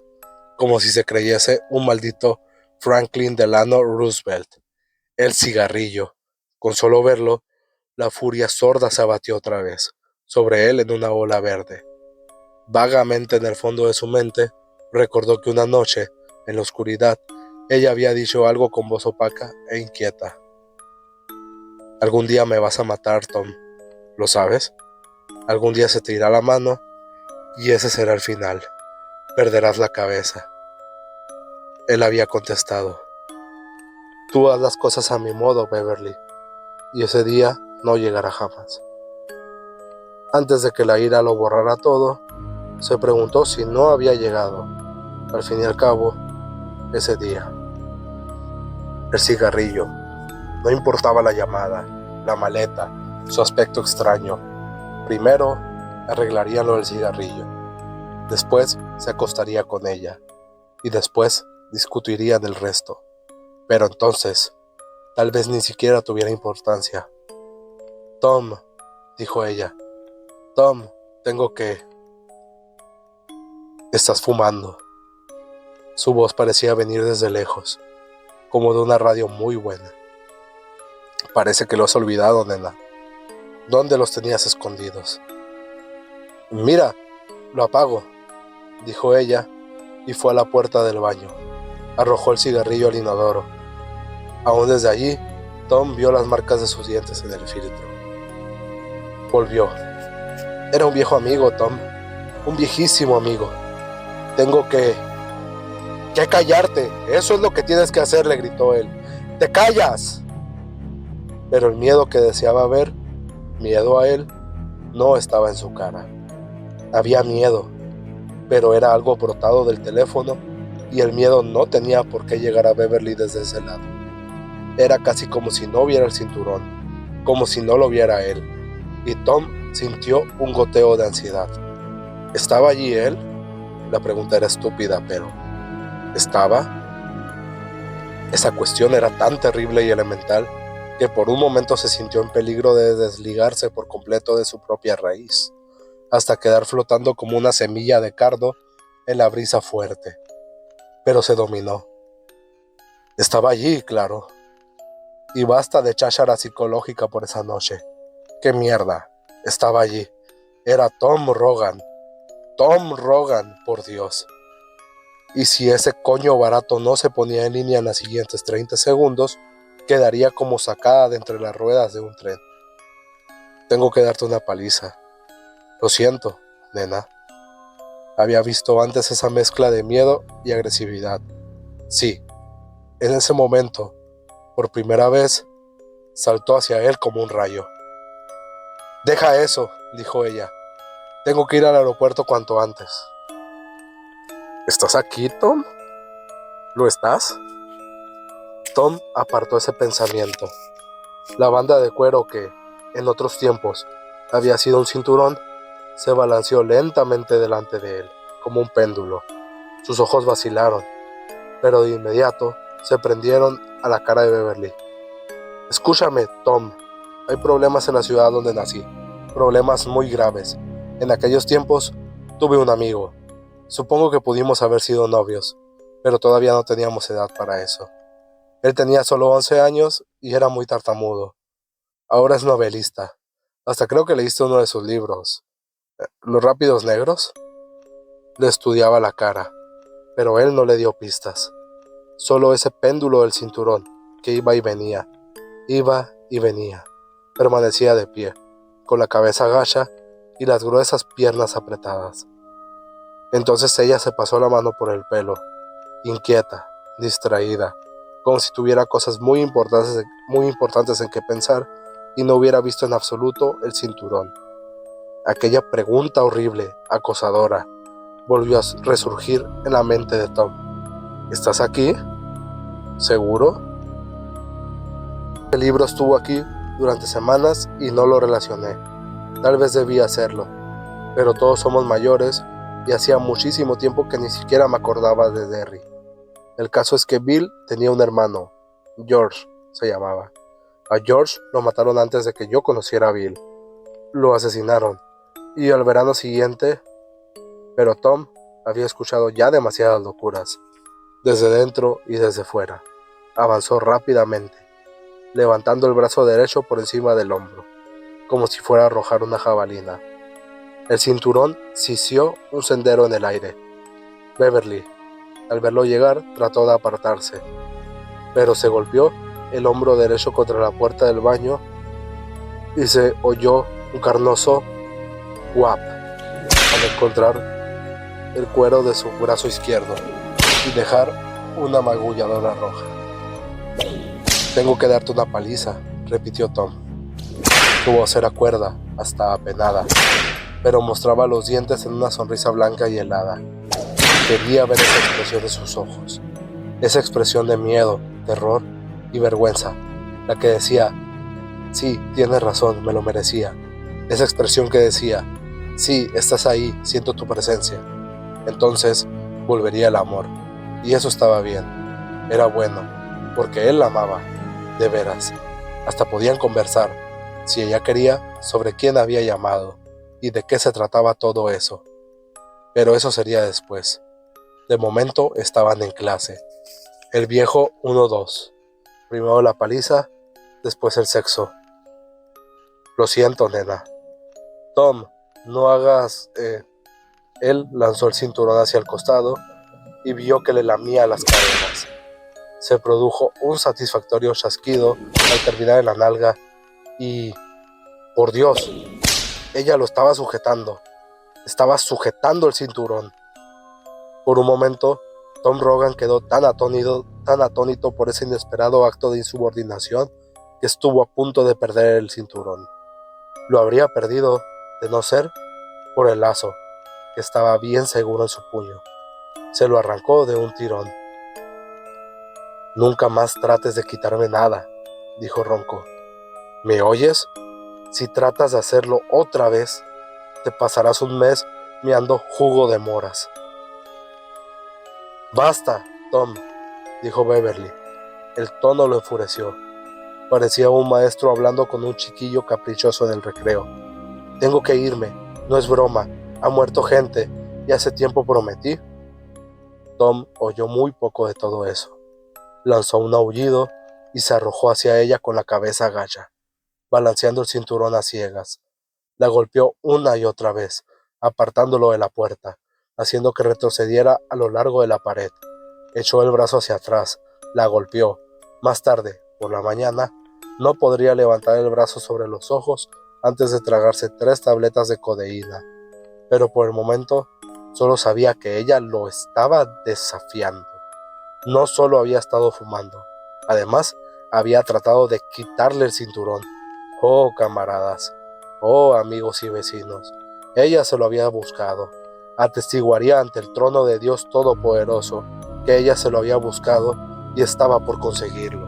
como si se creyese un maldito Franklin Delano Roosevelt. El cigarrillo. Con solo verlo, la furia sorda se abatió otra vez, sobre él en una ola verde. Vagamente en el fondo de su mente, recordó que una noche, en la oscuridad, ella había dicho algo con voz opaca e inquieta. Algún día me vas a matar, Tom, ¿lo sabes? Algún día se te irá la mano y ese será el final. Perderás la cabeza. Él había contestado. Tú haz las cosas a mi modo, Beverly, y ese día no llegará jamás. Antes de que la ira lo borrara todo, se preguntó si no había llegado, al fin y al cabo, ese día. El cigarrillo. No importaba la llamada, la maleta, su aspecto extraño. Primero, arreglaría lo del cigarrillo. Después, se acostaría con ella. Y después, discutiría del resto. Pero entonces, tal vez ni siquiera tuviera importancia. Tom, dijo ella. Tom, tengo que... Estás fumando. Su voz parecía venir desde lejos, como de una radio muy buena. Parece que lo has olvidado, nena. ¿Dónde los tenías escondidos? Mira, lo apago, dijo ella, y fue a la puerta del baño. Arrojó el cigarrillo al inodoro. Aún desde allí, Tom vio las marcas de sus dientes en el filtro. Volvió. Era un viejo amigo, Tom. Un viejísimo amigo. Tengo que callarte. Eso es lo que tienes que hacer, le gritó él. ¡Te callas! Pero el miedo que deseaba ver, miedo a él, no estaba en su cara. Había miedo, pero era algo brotado del teléfono y el miedo no tenía por qué llegar a Beverly desde ese lado. Era casi como si no viera el cinturón, como si no lo viera él, y Tom sintió un goteo de ansiedad. ¿Estaba allí él? La pregunta era estúpida, pero ¿estaba? Esa cuestión era tan terrible y elemental que por un momento se sintió en peligro de desligarse por completo de su propia raíz. hasta quedar flotando como una semilla de cardo en la brisa fuerte. Pero se dominó. Estaba allí, claro. Y basta de cháchara psicológica por esa noche. ¡Qué mierda! Estaba allí. Era Tom Rogan. Tom Rogan, por Dios. Y si ese coño barato no se ponía en línea en los siguientes 30 segundos, quedaría como sacada de entre las ruedas de un tren. Tengo que darte una paliza. Lo siento, nena. Había visto antes esa mezcla de miedo y agresividad. Sí, en ese momento, por primera vez, saltó hacia él como un rayo. Deja eso, dijo ella. Tengo que ir al aeropuerto cuanto antes. ¿Estás aquí, Tom? ¿Lo estás? Tom apartó ese pensamiento. La banda de cuero que, en otros tiempos, había sido un cinturón, se balanceó lentamente delante de él, como un péndulo. Sus ojos vacilaron, pero de inmediato se prendieron a la cara de Beverly. Escúchame, Tom. Hay problemas en la ciudad donde nací. Problemas muy graves. En aquellos tiempos tuve un amigo. Supongo que pudimos haber sido novios, pero todavía no teníamos edad para eso. Él tenía solo 11 años y era muy tartamudo. Ahora es novelista. Hasta creo que leíste uno de sus libros. ¿Los rápidos negros? Le estudiaba la cara, pero él no le dio pistas. Solo ese péndulo del cinturón, que iba y venía, permanecía de pie, con la cabeza gacha y las gruesas piernas apretadas. Entonces ella se pasó la mano por el pelo, inquieta, distraída, como si tuviera cosas muy importantes en que pensar y no hubiera visto en absoluto el cinturón. Aquella pregunta horrible, acosadora, volvió a resurgir en la mente de Tom. ¿Estás aquí? ¿Seguro? El libro estuvo aquí durante semanas y no lo relacioné. Tal vez debía hacerlo, pero todos somos mayores y hacía muchísimo tiempo que ni siquiera me acordaba de Derry. El caso es que Bill tenía un hermano, George se llamaba. A George lo mataron antes de que yo conociera a Bill. Lo asesinaron y al verano siguiente, pero Tom había escuchado ya demasiadas locuras, desde dentro y desde fuera. Avanzó rápidamente, levantando el brazo derecho por encima del hombro, como si fuera a arrojar una jabalina. El cinturón sisió un sendero en el aire. Beverly, al verlo llegar, trató de apartarse, pero se golpeó el hombro derecho contra la puerta del baño y se oyó un carnoso guap al encontrar el cuero de su brazo izquierdo y dejar una magulladora roja. Tengo que darte una paliza, repitió Tom. Su voz era cuerda, hasta apenada, pero mostraba los dientes en una sonrisa blanca y helada. Quería ver esa expresión de sus ojos, esa expresión de miedo, terror y vergüenza, la que decía, sí, tienes razón, me lo merecía. Esa expresión que decía, sí, estás ahí, siento tu presencia. Entonces volvería el amor, y eso estaba bien, era bueno, porque él la amaba, de veras. Hasta podían conversar, si ella quería, sobre quién había llamado y de qué se trataba todo eso. Pero eso sería después. De momento estaban en clase. El viejo 1-2. Primero la paliza, después el sexo. Lo siento, nena. Tom, no hagas... Él lanzó el cinturón hacia el costado y vio que le lamía las cadenas. Se produjo un satisfactorio chasquido al terminar en la nalga y... ¡Por Dios! Ella lo estaba sujetando. Estaba sujetando el cinturón. Por un momento, Tom Rogan quedó tan atónito por ese inesperado acto de insubordinación que estuvo a punto de perder el cinturón. Lo habría perdido, de no ser por el lazo, que estaba bien seguro en su puño. Se lo arrancó de un tirón. Nunca más trates de quitarme nada, dijo ronco. ¿Me oyes? Si tratas de hacerlo otra vez, te pasarás un mes meando jugo de moras. Basta, Tom, dijo Beverly. El tono lo enfureció. Parecía un maestro hablando con un chiquillo caprichoso en el recreo. Tengo que irme. No es broma, ha muerto gente y hace tiempo prometí. Tom oyó muy poco de todo eso. Lanzó un aullido y se arrojó hacia ella con la cabeza agacha, balanceando el cinturón a ciegas. La golpeó una y otra vez, apartándolo de la puerta, haciendo que retrocediera a lo largo de la pared. Echó el brazo hacia atrás, la golpeó. Más tarde, por la mañana, no podría levantar el brazo sobre los ojos antes de tragarse 3 tabletas de codeína, pero por el momento solo sabía que ella lo estaba desafiando. No solo había estado fumando, además había tratado de quitarle el cinturón. Oh, camaradas, oh, amigos y vecinos, ella se lo había buscado. Atestiguaría ante el trono de Dios Todopoderoso que ella se lo había buscado y estaba por conseguirlo.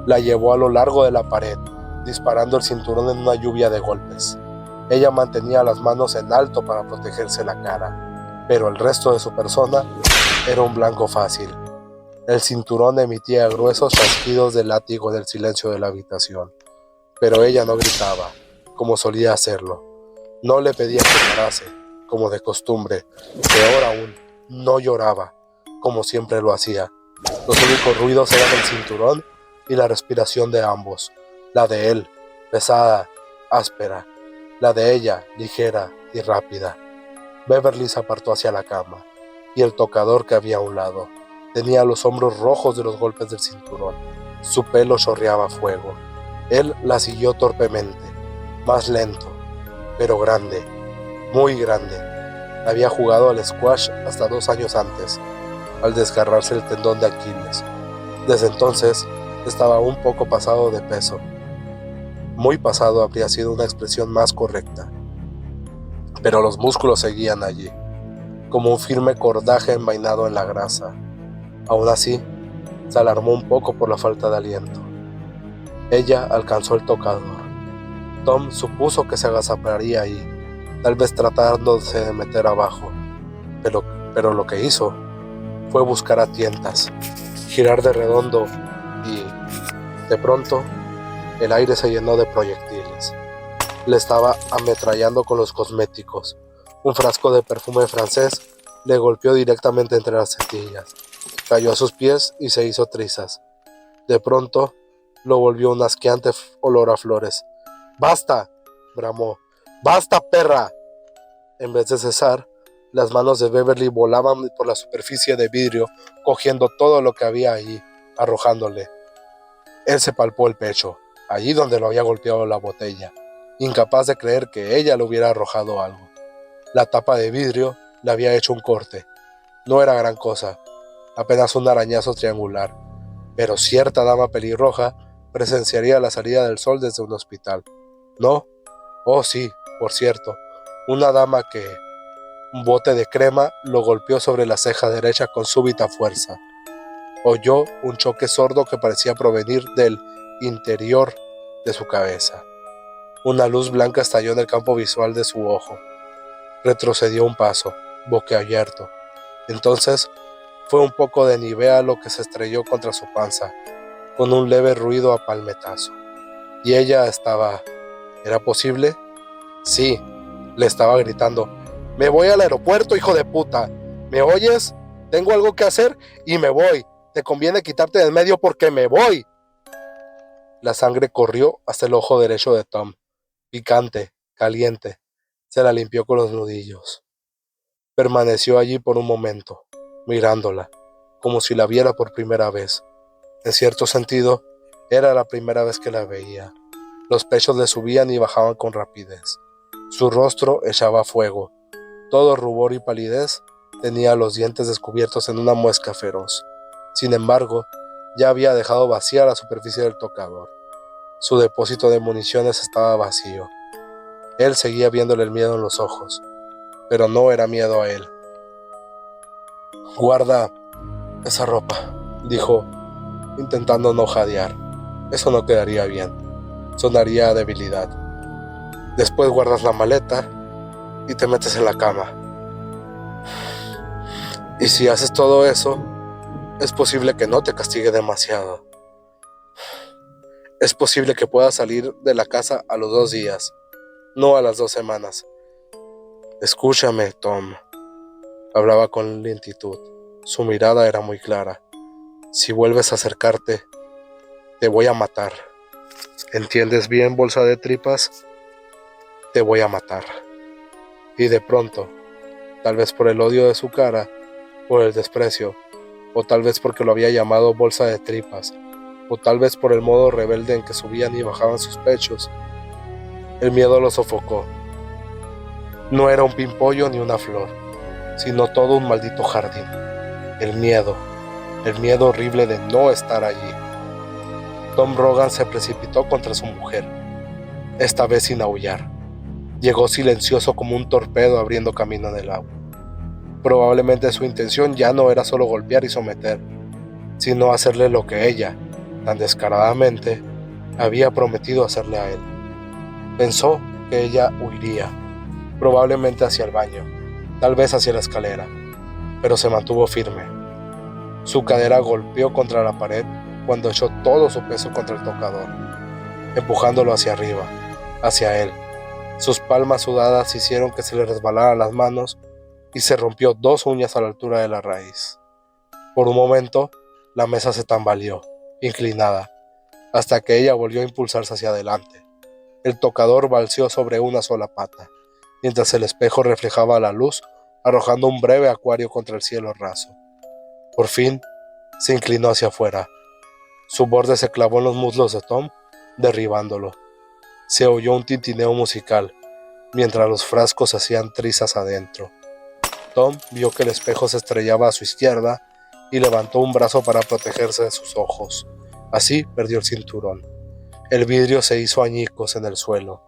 La llevó a lo largo de la pared, disparando el cinturón en una lluvia de golpes. Ella mantenía las manos en alto para protegerse la cara, pero el resto de su persona era un blanco fácil. El cinturón emitía gruesos chasquidos de látigo en el silencio de la habitación, pero ella no gritaba, como solía hacerlo. No le pedía que parase, como de costumbre. Peor aún, no lloraba, como siempre lo hacía. Los únicos ruidos eran el cinturón y la respiración de ambos. La de él, pesada, áspera. La de ella, ligera y rápida. Beverly se apartó hacia la cama, y el tocador que había a un lado. Tenía los hombros rojos de los golpes del cinturón. Su pelo chorreaba fuego. Él la siguió torpemente, más lento, pero grande, muy grande. Había jugado al squash hasta 2 años antes, al desgarrarse el tendón de Aquiles. Desde entonces, estaba un poco pasado de peso. Muy pasado habría sido una expresión más correcta. Pero los músculos seguían allí, como un firme cordaje envainado en la grasa. Aún así, se alarmó un poco por la falta de aliento. Ella alcanzó el tocador. Tom supuso que se agazaparía ahí, tal vez tratándose de meter abajo, pero lo que hizo fue buscar a tientas, girar de redondo y, de pronto, el aire se llenó de proyectiles. Le estaba ametrallando con los cosméticos. Un frasco de perfume francés le golpeó directamente entre las tetillas. Cayó a sus pies y se hizo trizas. De pronto, lo volvió un asqueante olor a flores. ¡Basta!, bramó. ¡Basta, perra! En vez de cesar, las manos de Beverly volaban por la superficie de vidrio, cogiendo todo lo que había allí, arrojándole. Él se palpó el pecho, allí donde lo había golpeado la botella, incapaz de creer que ella le hubiera arrojado algo. La tapa de vidrio le había hecho un corte. No era gran cosa, apenas un arañazo triangular, pero cierta dama pelirroja presenciaría la salida del sol desde un hospital. ¿No? Oh, sí, por cierto, una dama que un bote de crema lo golpeó sobre la ceja derecha con súbita fuerza. Oyó un choque sordo que parecía provenir del interior de su cabeza. Una luz blanca estalló en el campo visual de su ojo. Retrocedió un paso, boquiabierto. Entonces fue un poco de Nivea lo que se estrelló contra su panza, con un leve ruido a palmetazo. Y ella estaba... ¿Era posible? Sí, le estaba gritando. «Me voy al aeropuerto, hijo de puta. ¿Me oyes? Tengo algo que hacer y me voy. Te conviene quitarte del medio porque me voy». La sangre corrió hasta el ojo derecho de Tom. Picante, caliente. Se la limpió con los nudillos. Permaneció allí por un momento, mirándola, como si la viera por primera vez. En cierto sentido, era la primera vez que la veía. Los pechos le subían y bajaban con rapidez. Su rostro echaba fuego. Todo rubor y palidez, tenía los dientes descubiertos en una muesca feroz. Sin embargo, ya había dejado vacía la superficie del tocador. Su depósito de municiones estaba vacío. Él seguía viéndole el miedo en los ojos, pero no era miedo a él. «Guarda esa ropa», dijo, intentando no jadear. «Eso no quedaría bien. Sonaría a debilidad. Después guardas la maleta y te metes en la cama. Y si haces todo eso, es posible que no te castigue demasiado. Es posible que puedas salir de la casa a los 2 días, no a las 2 semanas. Escúchame, Tom. Hablaba con lentitud. Su mirada era muy clara. Si vuelves a acercarte, te voy a matar. ¿Entiendes bien, bolsa de tripas? Te voy a matar. Y de pronto, tal vez por el odio de su cara, por el desprecio, o tal vez porque lo había llamado bolsa de tripas, o tal vez por el modo rebelde en que subían y bajaban sus pechos, el miedo lo sofocó. No era un pimpollo ni una flor, sino todo un maldito jardín. El miedo horrible de no estar allí. Tom Rogan se precipitó contra su mujer, esta vez sin aullar. Llegó silencioso como un torpedo abriendo camino en el agua. Probablemente su intención ya no era solo golpear y someter, sino hacerle lo que ella, tan descaradamente, había prometido hacerle a él. Pensó que ella huiría, probablemente hacia el baño, tal vez hacia la escalera, pero se mantuvo firme. Su cadera golpeó contra la pared cuando echó todo su peso contra el tocador, empujándolo hacia arriba, hacia él. Sus palmas sudadas hicieron que se le resbalaran las manos y se rompió 2 uñas a la altura de la raíz. Por un momento, la mesa se tambaleó, inclinada, hasta que ella volvió a impulsarse hacia adelante. El tocador balseó sobre una sola pata, mientras el espejo reflejaba la luz, arrojando un breve acuario contra el cielo raso. Por fin, se inclinó hacia afuera. Su borde se clavó en los muslos de Tom, derribándolo. Se oyó un tintineo musical, mientras los frascos hacían trizas adentro. Tom vio que el espejo se estrellaba a su izquierda y levantó un brazo para protegerse de sus ojos. Así perdió el cinturón. El vidrio se hizo añicos en el suelo,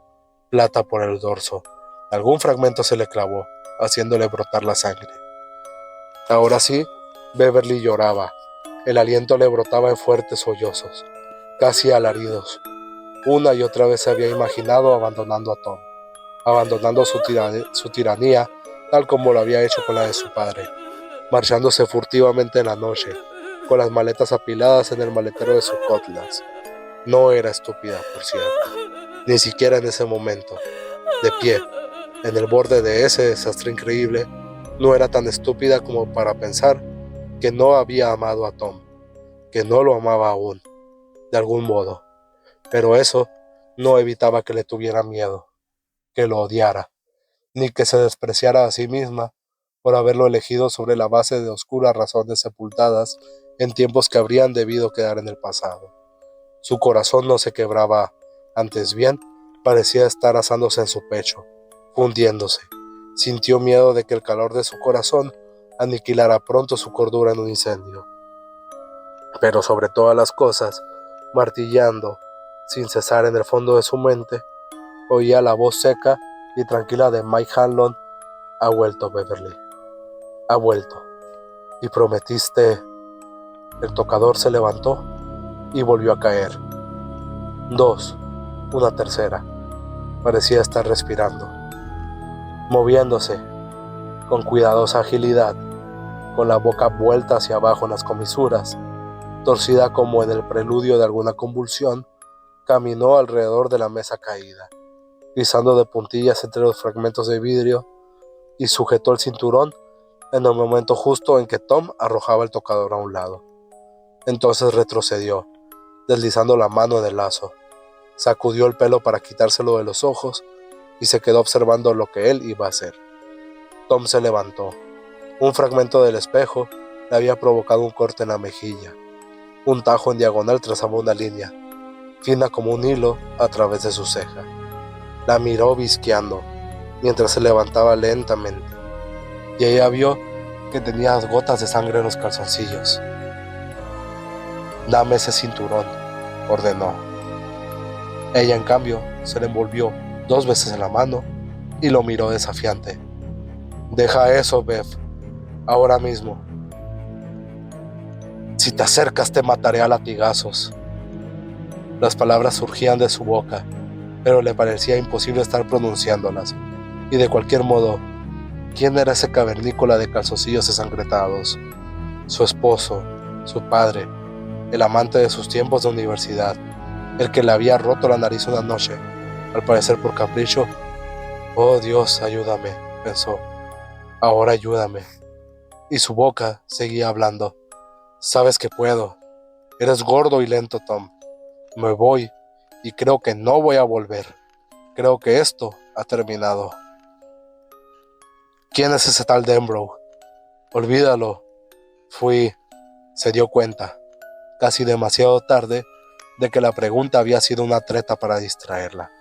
plata por el dorso. Algún fragmento se le clavó, haciéndole brotar la sangre. Ahora sí, Beverly lloraba. El aliento le brotaba en fuertes sollozos, casi alaridos. Una y otra vez se había imaginado abandonando a Tom, abandonando su tiranía, tal como lo había hecho con la de su padre, marchándose furtivamente en la noche, con las maletas apiladas en el maletero de su Cutlass. No era estúpida, por cierto, ni siquiera en ese momento. De pie, en el borde de ese desastre increíble, no era tan estúpida como para pensar que no había amado a Tom, que no lo amaba aún, de algún modo. Pero eso no evitaba que le tuviera miedo, que lo odiara, ni que se despreciara a sí misma por haberlo elegido sobre la base de oscuras razones sepultadas en tiempos que habrían debido quedar en el pasado. Su corazón no se quebraba, antes bien, parecía estar asándose en su pecho, fundiéndose. Sintió miedo de que el calor de su corazón aniquilara pronto su cordura en un incendio. Pero sobre todas las cosas, martillando, sin cesar en el fondo de su mente, oía la voz seca y tranquila de Mike Hanlon: «Ha vuelto, Beverly. Ha vuelto. Y prometiste...». El tocador se levantó y volvió a caer. 2, una tercera. Parecía estar respirando, moviéndose con cuidadosa agilidad, con la boca vuelta hacia abajo en las comisuras, torcida como en el preludio de alguna convulsión. Caminó alrededor de la mesa caída, pisando de puntillas entre los fragmentos de vidrio, y sujetó el cinturón en el momento justo en que Tom arrojaba el tocador a un lado. Entonces retrocedió, deslizando la mano en el lazo, sacudió el pelo para quitárselo de los ojos y se quedó observando lo que él iba a hacer. Tom se levantó. Un fragmento del espejo le había provocado un corte en la mejilla. Un tajo en diagonal trazaba una línea, fina como un hilo, a través de su ceja. La miró visqueando, mientras se levantaba lentamente, y ella vio que tenía gotas de sangre en los calzoncillos. «Dame ese cinturón», ordenó. Ella, en cambio, se le envolvió 2 veces en la mano y lo miró desafiante. «Deja eso, Bev, ahora mismo. Si te acercas te mataré a latigazos». Las palabras surgían de su boca, pero le parecía imposible estar pronunciándolas. Y de cualquier modo, ¿quién era ese cavernícola de calzoncillos ensangrentados? Su esposo, su padre, el amante de sus tiempos de universidad, el que le había roto la nariz una noche, al parecer por capricho. Oh Dios, ayúdame. pensó. Ahora ayúdame. Y su boca seguía hablando. Sabes que puedo. Eres gordo y lento, Tom. Me voy y creo que no voy a volver. Creo que esto ha terminado. ¿Quién es ese tal Denbrough? Olvídalo. Se dio cuenta, casi demasiado tarde, de que la pregunta había sido una treta para distraerla.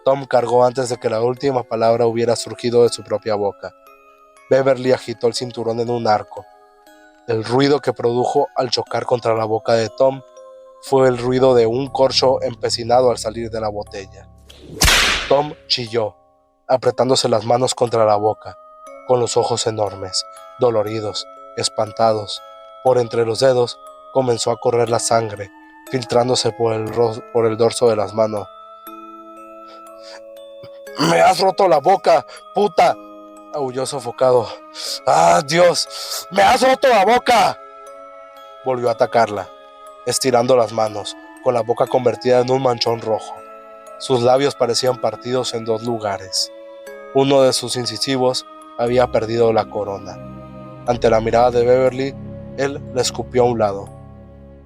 Tom cargó antes de que la última palabra hubiera surgido de su propia boca. Beverly agitó el cinturón en un arco. El ruido que produjo al chocar contra la boca de Tom fue el ruido de un corcho empecinado al salir de la botella. Tom chilló, apretándose las manos contra la boca, con los ojos enormes, doloridos, espantados. Por entre los dedos comenzó a correr la sangre, filtrándose por el dorso de las manos. ¡Me has roto la boca, puta!, aulló sofocado. ¡Ah, Dios! ¡Me has roto la boca! Volvió a atacarla, estirando las manos, con la boca convertida en un manchón rojo. Sus labios parecían partidos en dos lugares. Uno de sus incisivos había perdido la corona. Ante la mirada de Beverly, él la escupió a un lado.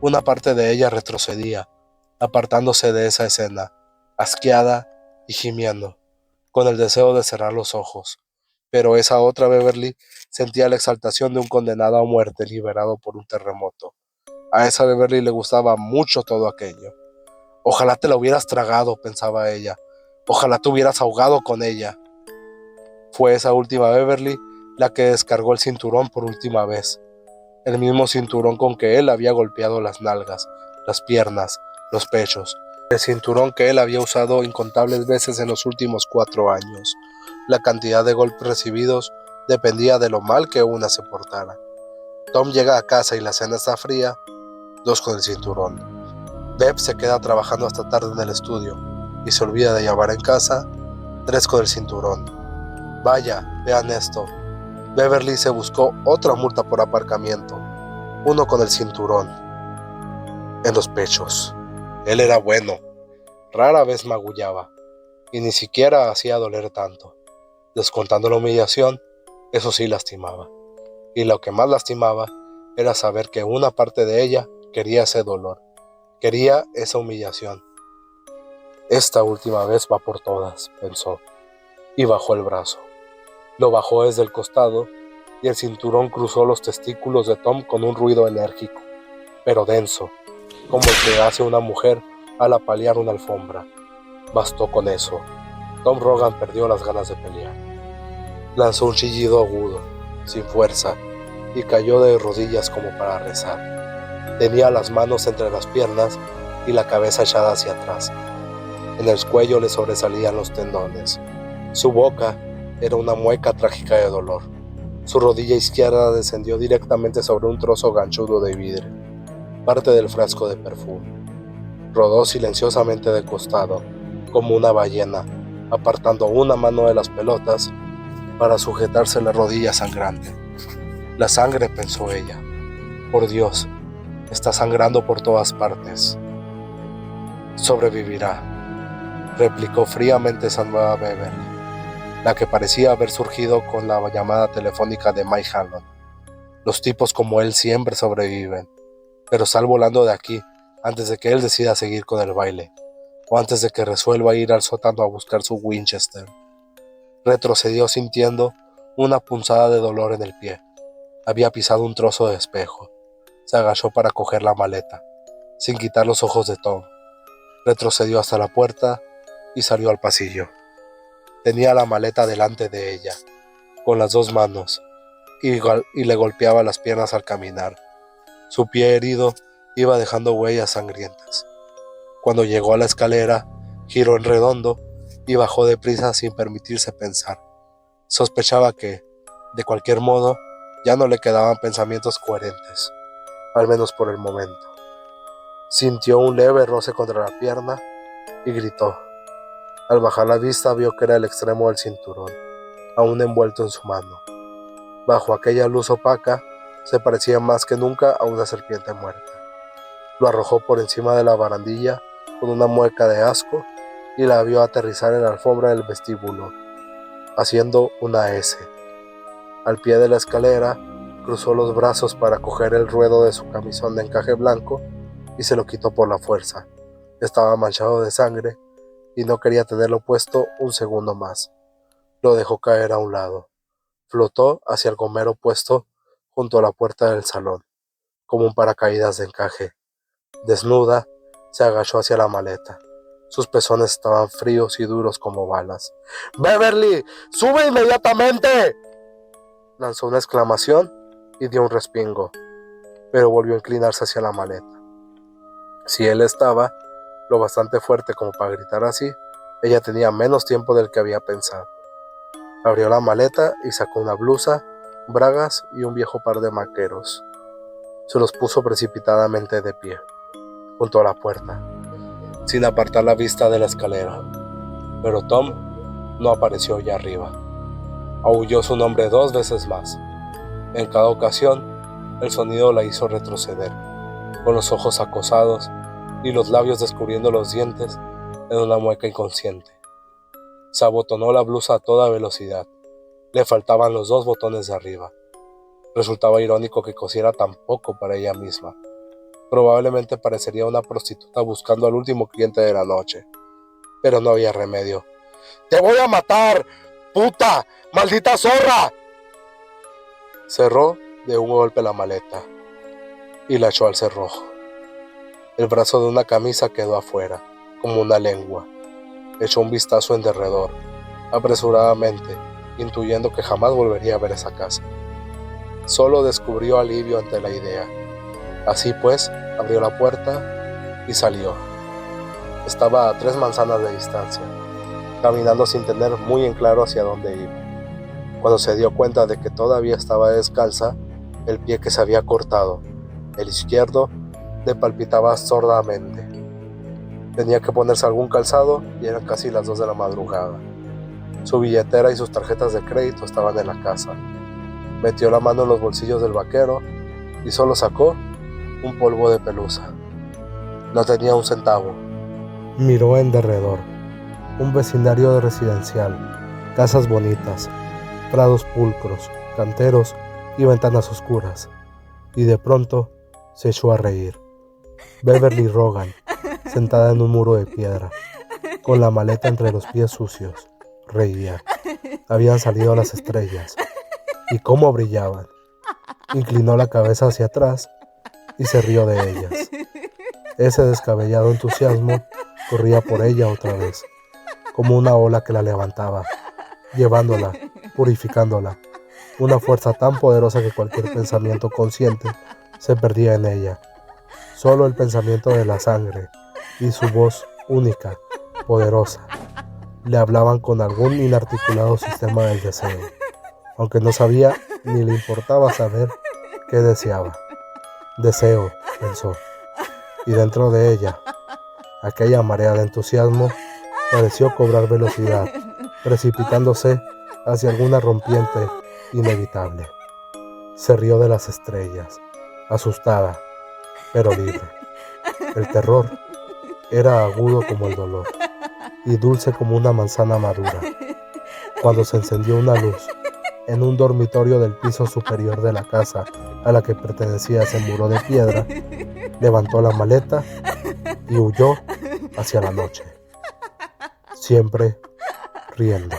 Una parte de ella retrocedía, apartándose de esa escena, asqueada y gimiendo, con el deseo de cerrar los ojos. Pero esa otra Beverly sentía la exaltación de un condenado a muerte liberado por un terremoto. A esa Beverly le gustaba mucho todo aquello. Ojalá te la hubieras tragado, pensaba ella. Ojalá te hubieras ahogado con ella. Fue esa última Beverly la que descargó el cinturón por última vez. El mismo cinturón con que él había golpeado las nalgas, las piernas, los pechos. El cinturón que él había usado incontables veces en los últimos 4 años. La cantidad de golpes recibidos dependía de lo mal que una se portara. Tom llega a casa y la cena está fría, 2 con el cinturón. Bev se queda trabajando hasta tarde en el estudio y se olvida de llevar en casa, 3 con el cinturón. Vaya, vean esto. Beverly se buscó otra multa por aparcamiento, 1 con el cinturón en los pechos. Él era bueno, rara vez magullaba, y ni siquiera hacía doler tanto. Descontando la humillación, eso sí lastimaba. Y lo que más lastimaba era saber que una parte de ella quería ese dolor, quería esa humillación. Esta última vez va por todas, pensó, y bajó el brazo. Lo bajó desde el costado y el cinturón cruzó los testículos de Tom con un ruido enérgico, pero denso, como el que hace una mujer al apalear una alfombra. Bastó con eso. Tom Rogan perdió las ganas de pelear. Lanzó un chillido agudo, sin fuerza, y cayó de rodillas como para rezar. Tenía las manos entre las piernas y la cabeza echada hacia atrás. En el cuello le sobresalían los tendones. Su boca era una mueca trágica de dolor. Su rodilla izquierda descendió directamente sobre un trozo ganchudo de vidrio, parte del frasco de perfume. Rodó silenciosamente de costado, como una ballena, apartando una mano de las pelotas para sujetarse la rodilla sangrante. La sangre, pensó ella. Por Dios, está sangrando por todas partes. Sobrevivirá, replicó fríamente esa nueva Beverly, la que parecía haber surgido con la llamada telefónica de Mike Hanlon. Los tipos como él siempre sobreviven, pero sal volando de aquí antes de que él decida seguir con el baile, o antes de que resuelva ir al sótano a buscar su Winchester. Retrocedió sintiendo una punzada de dolor en el pie. Había pisado un trozo de espejo. Se agachó para coger la maleta, sin quitar los ojos de Tom. Retrocedió hasta la puerta y salió al pasillo. Tenía la maleta delante de ella, con las 2 manos, y le golpeaba las piernas al caminar. Su pie herido iba dejando huellas sangrientas. Cuando llegó a la escalera, giró en redondo y bajó deprisa sin permitirse pensar. Sospechaba que, de cualquier modo, ya no le quedaban pensamientos coherentes, al menos por el momento. Sintió un leve roce contra la pierna y gritó. Al bajar la vista vio que era el extremo del cinturón, aún envuelto en su mano. Bajo aquella luz opaca, se parecía más que nunca a una serpiente muerta. Lo arrojó por encima de la barandilla con una mueca de asco y la vio aterrizar en la alfombra del vestíbulo. haciendo una S. Al pie de la escalera, cruzó los brazos para coger el ruedo de su camisón de encaje blanco y se lo quitó por la fuerza. Estaba manchado de sangre y no quería tenerlo puesto un segundo más. Lo dejó caer a un lado. Flotó hacia el gomero puesto junto a la puerta del salón, como un paracaídas de encaje. Desnuda, se agachó hacia la maleta. Sus pezones estaban fríos y duros como balas. ¡Beverly! ¡Sube inmediatamente!, lanzó una exclamación y dio un respingo, pero volvió a inclinarse hacia la maleta. Si él estaba lo bastante fuerte como para gritar así, ella tenía menos tiempo del que había pensado. Abrió la maleta y sacó una blusa, bragas y un viejo par de vaqueros. Se los puso precipitadamente de pie, junto a la puerta, sin apartar la vista de la escalera. Pero Tom no apareció allá arriba. Aulló su nombre 2 veces más. En cada ocasión, el sonido la hizo retroceder, con los ojos acosados y los labios descubriendo los dientes en una mueca inconsciente. Se abotonó la blusa a toda velocidad. Le faltaban los 2 botones de arriba. Resultaba irónico que cosiera tan poco para ella misma. Probablemente parecería una prostituta buscando al último cliente de la noche. Pero no había remedio. ¡Te voy a matar! ¡Puta! ¡Maldita zorra! Cerró de un golpe la maleta y la echó al cerrojo. El brazo de una camisa quedó afuera, como una lengua. Echó un vistazo en derredor, apresuradamente, intuyendo que jamás volvería a ver esa casa. Solo descubrió alivio ante la idea. Así pues, abrió la puerta y salió. Estaba a 3 manzanas de distancia, caminando sin tener muy en claro hacia dónde iba. Cuando se dio cuenta de que todavía estaba descalza, el pie que se había cortado, el izquierdo, le palpitaba sordamente. Tenía que ponerse algún calzado y eran casi las 2 de la madrugada. Su billetera y sus tarjetas de crédito estaban en la casa. Metió la mano en los bolsillos del vaquero y solo sacó un polvo de pelusa. No tenía un centavo. Miró en derredor. Un vecindario residencial, casas bonitas, prados pulcros, canteros y ventanas oscuras. Y de pronto se echó a reír. Beverly Rogan, sentada en un muro de piedra, con la maleta entre los pies sucios, reía. Habían salido las estrellas. Y cómo brillaban. Inclinó la cabeza hacia atrás y se rió de ellas. Ese descabellado entusiasmo corría por ella otra vez, como una ola que la levantaba, llevándola, purificándola, una fuerza tan poderosa que cualquier pensamiento consciente se perdía en ella. Solo el pensamiento de la sangre y su voz única, poderosa, le hablaban con algún inarticulado sistema del deseo, aunque no sabía ni le importaba saber qué deseaba. Deseo, pensó, y dentro de ella, aquella marea de entusiasmo pareció cobrar velocidad, precipitándose hacia alguna rompiente inevitable. Se rió de las estrellas, asustada, pero libre. El terror era agudo como el dolor y dulce como una manzana madura. Cuando se encendió una luz en un dormitorio del piso superior de la casa a la que pertenecía ese muro de piedra, levantó la maleta y huyó hacia la noche, siempre riendo.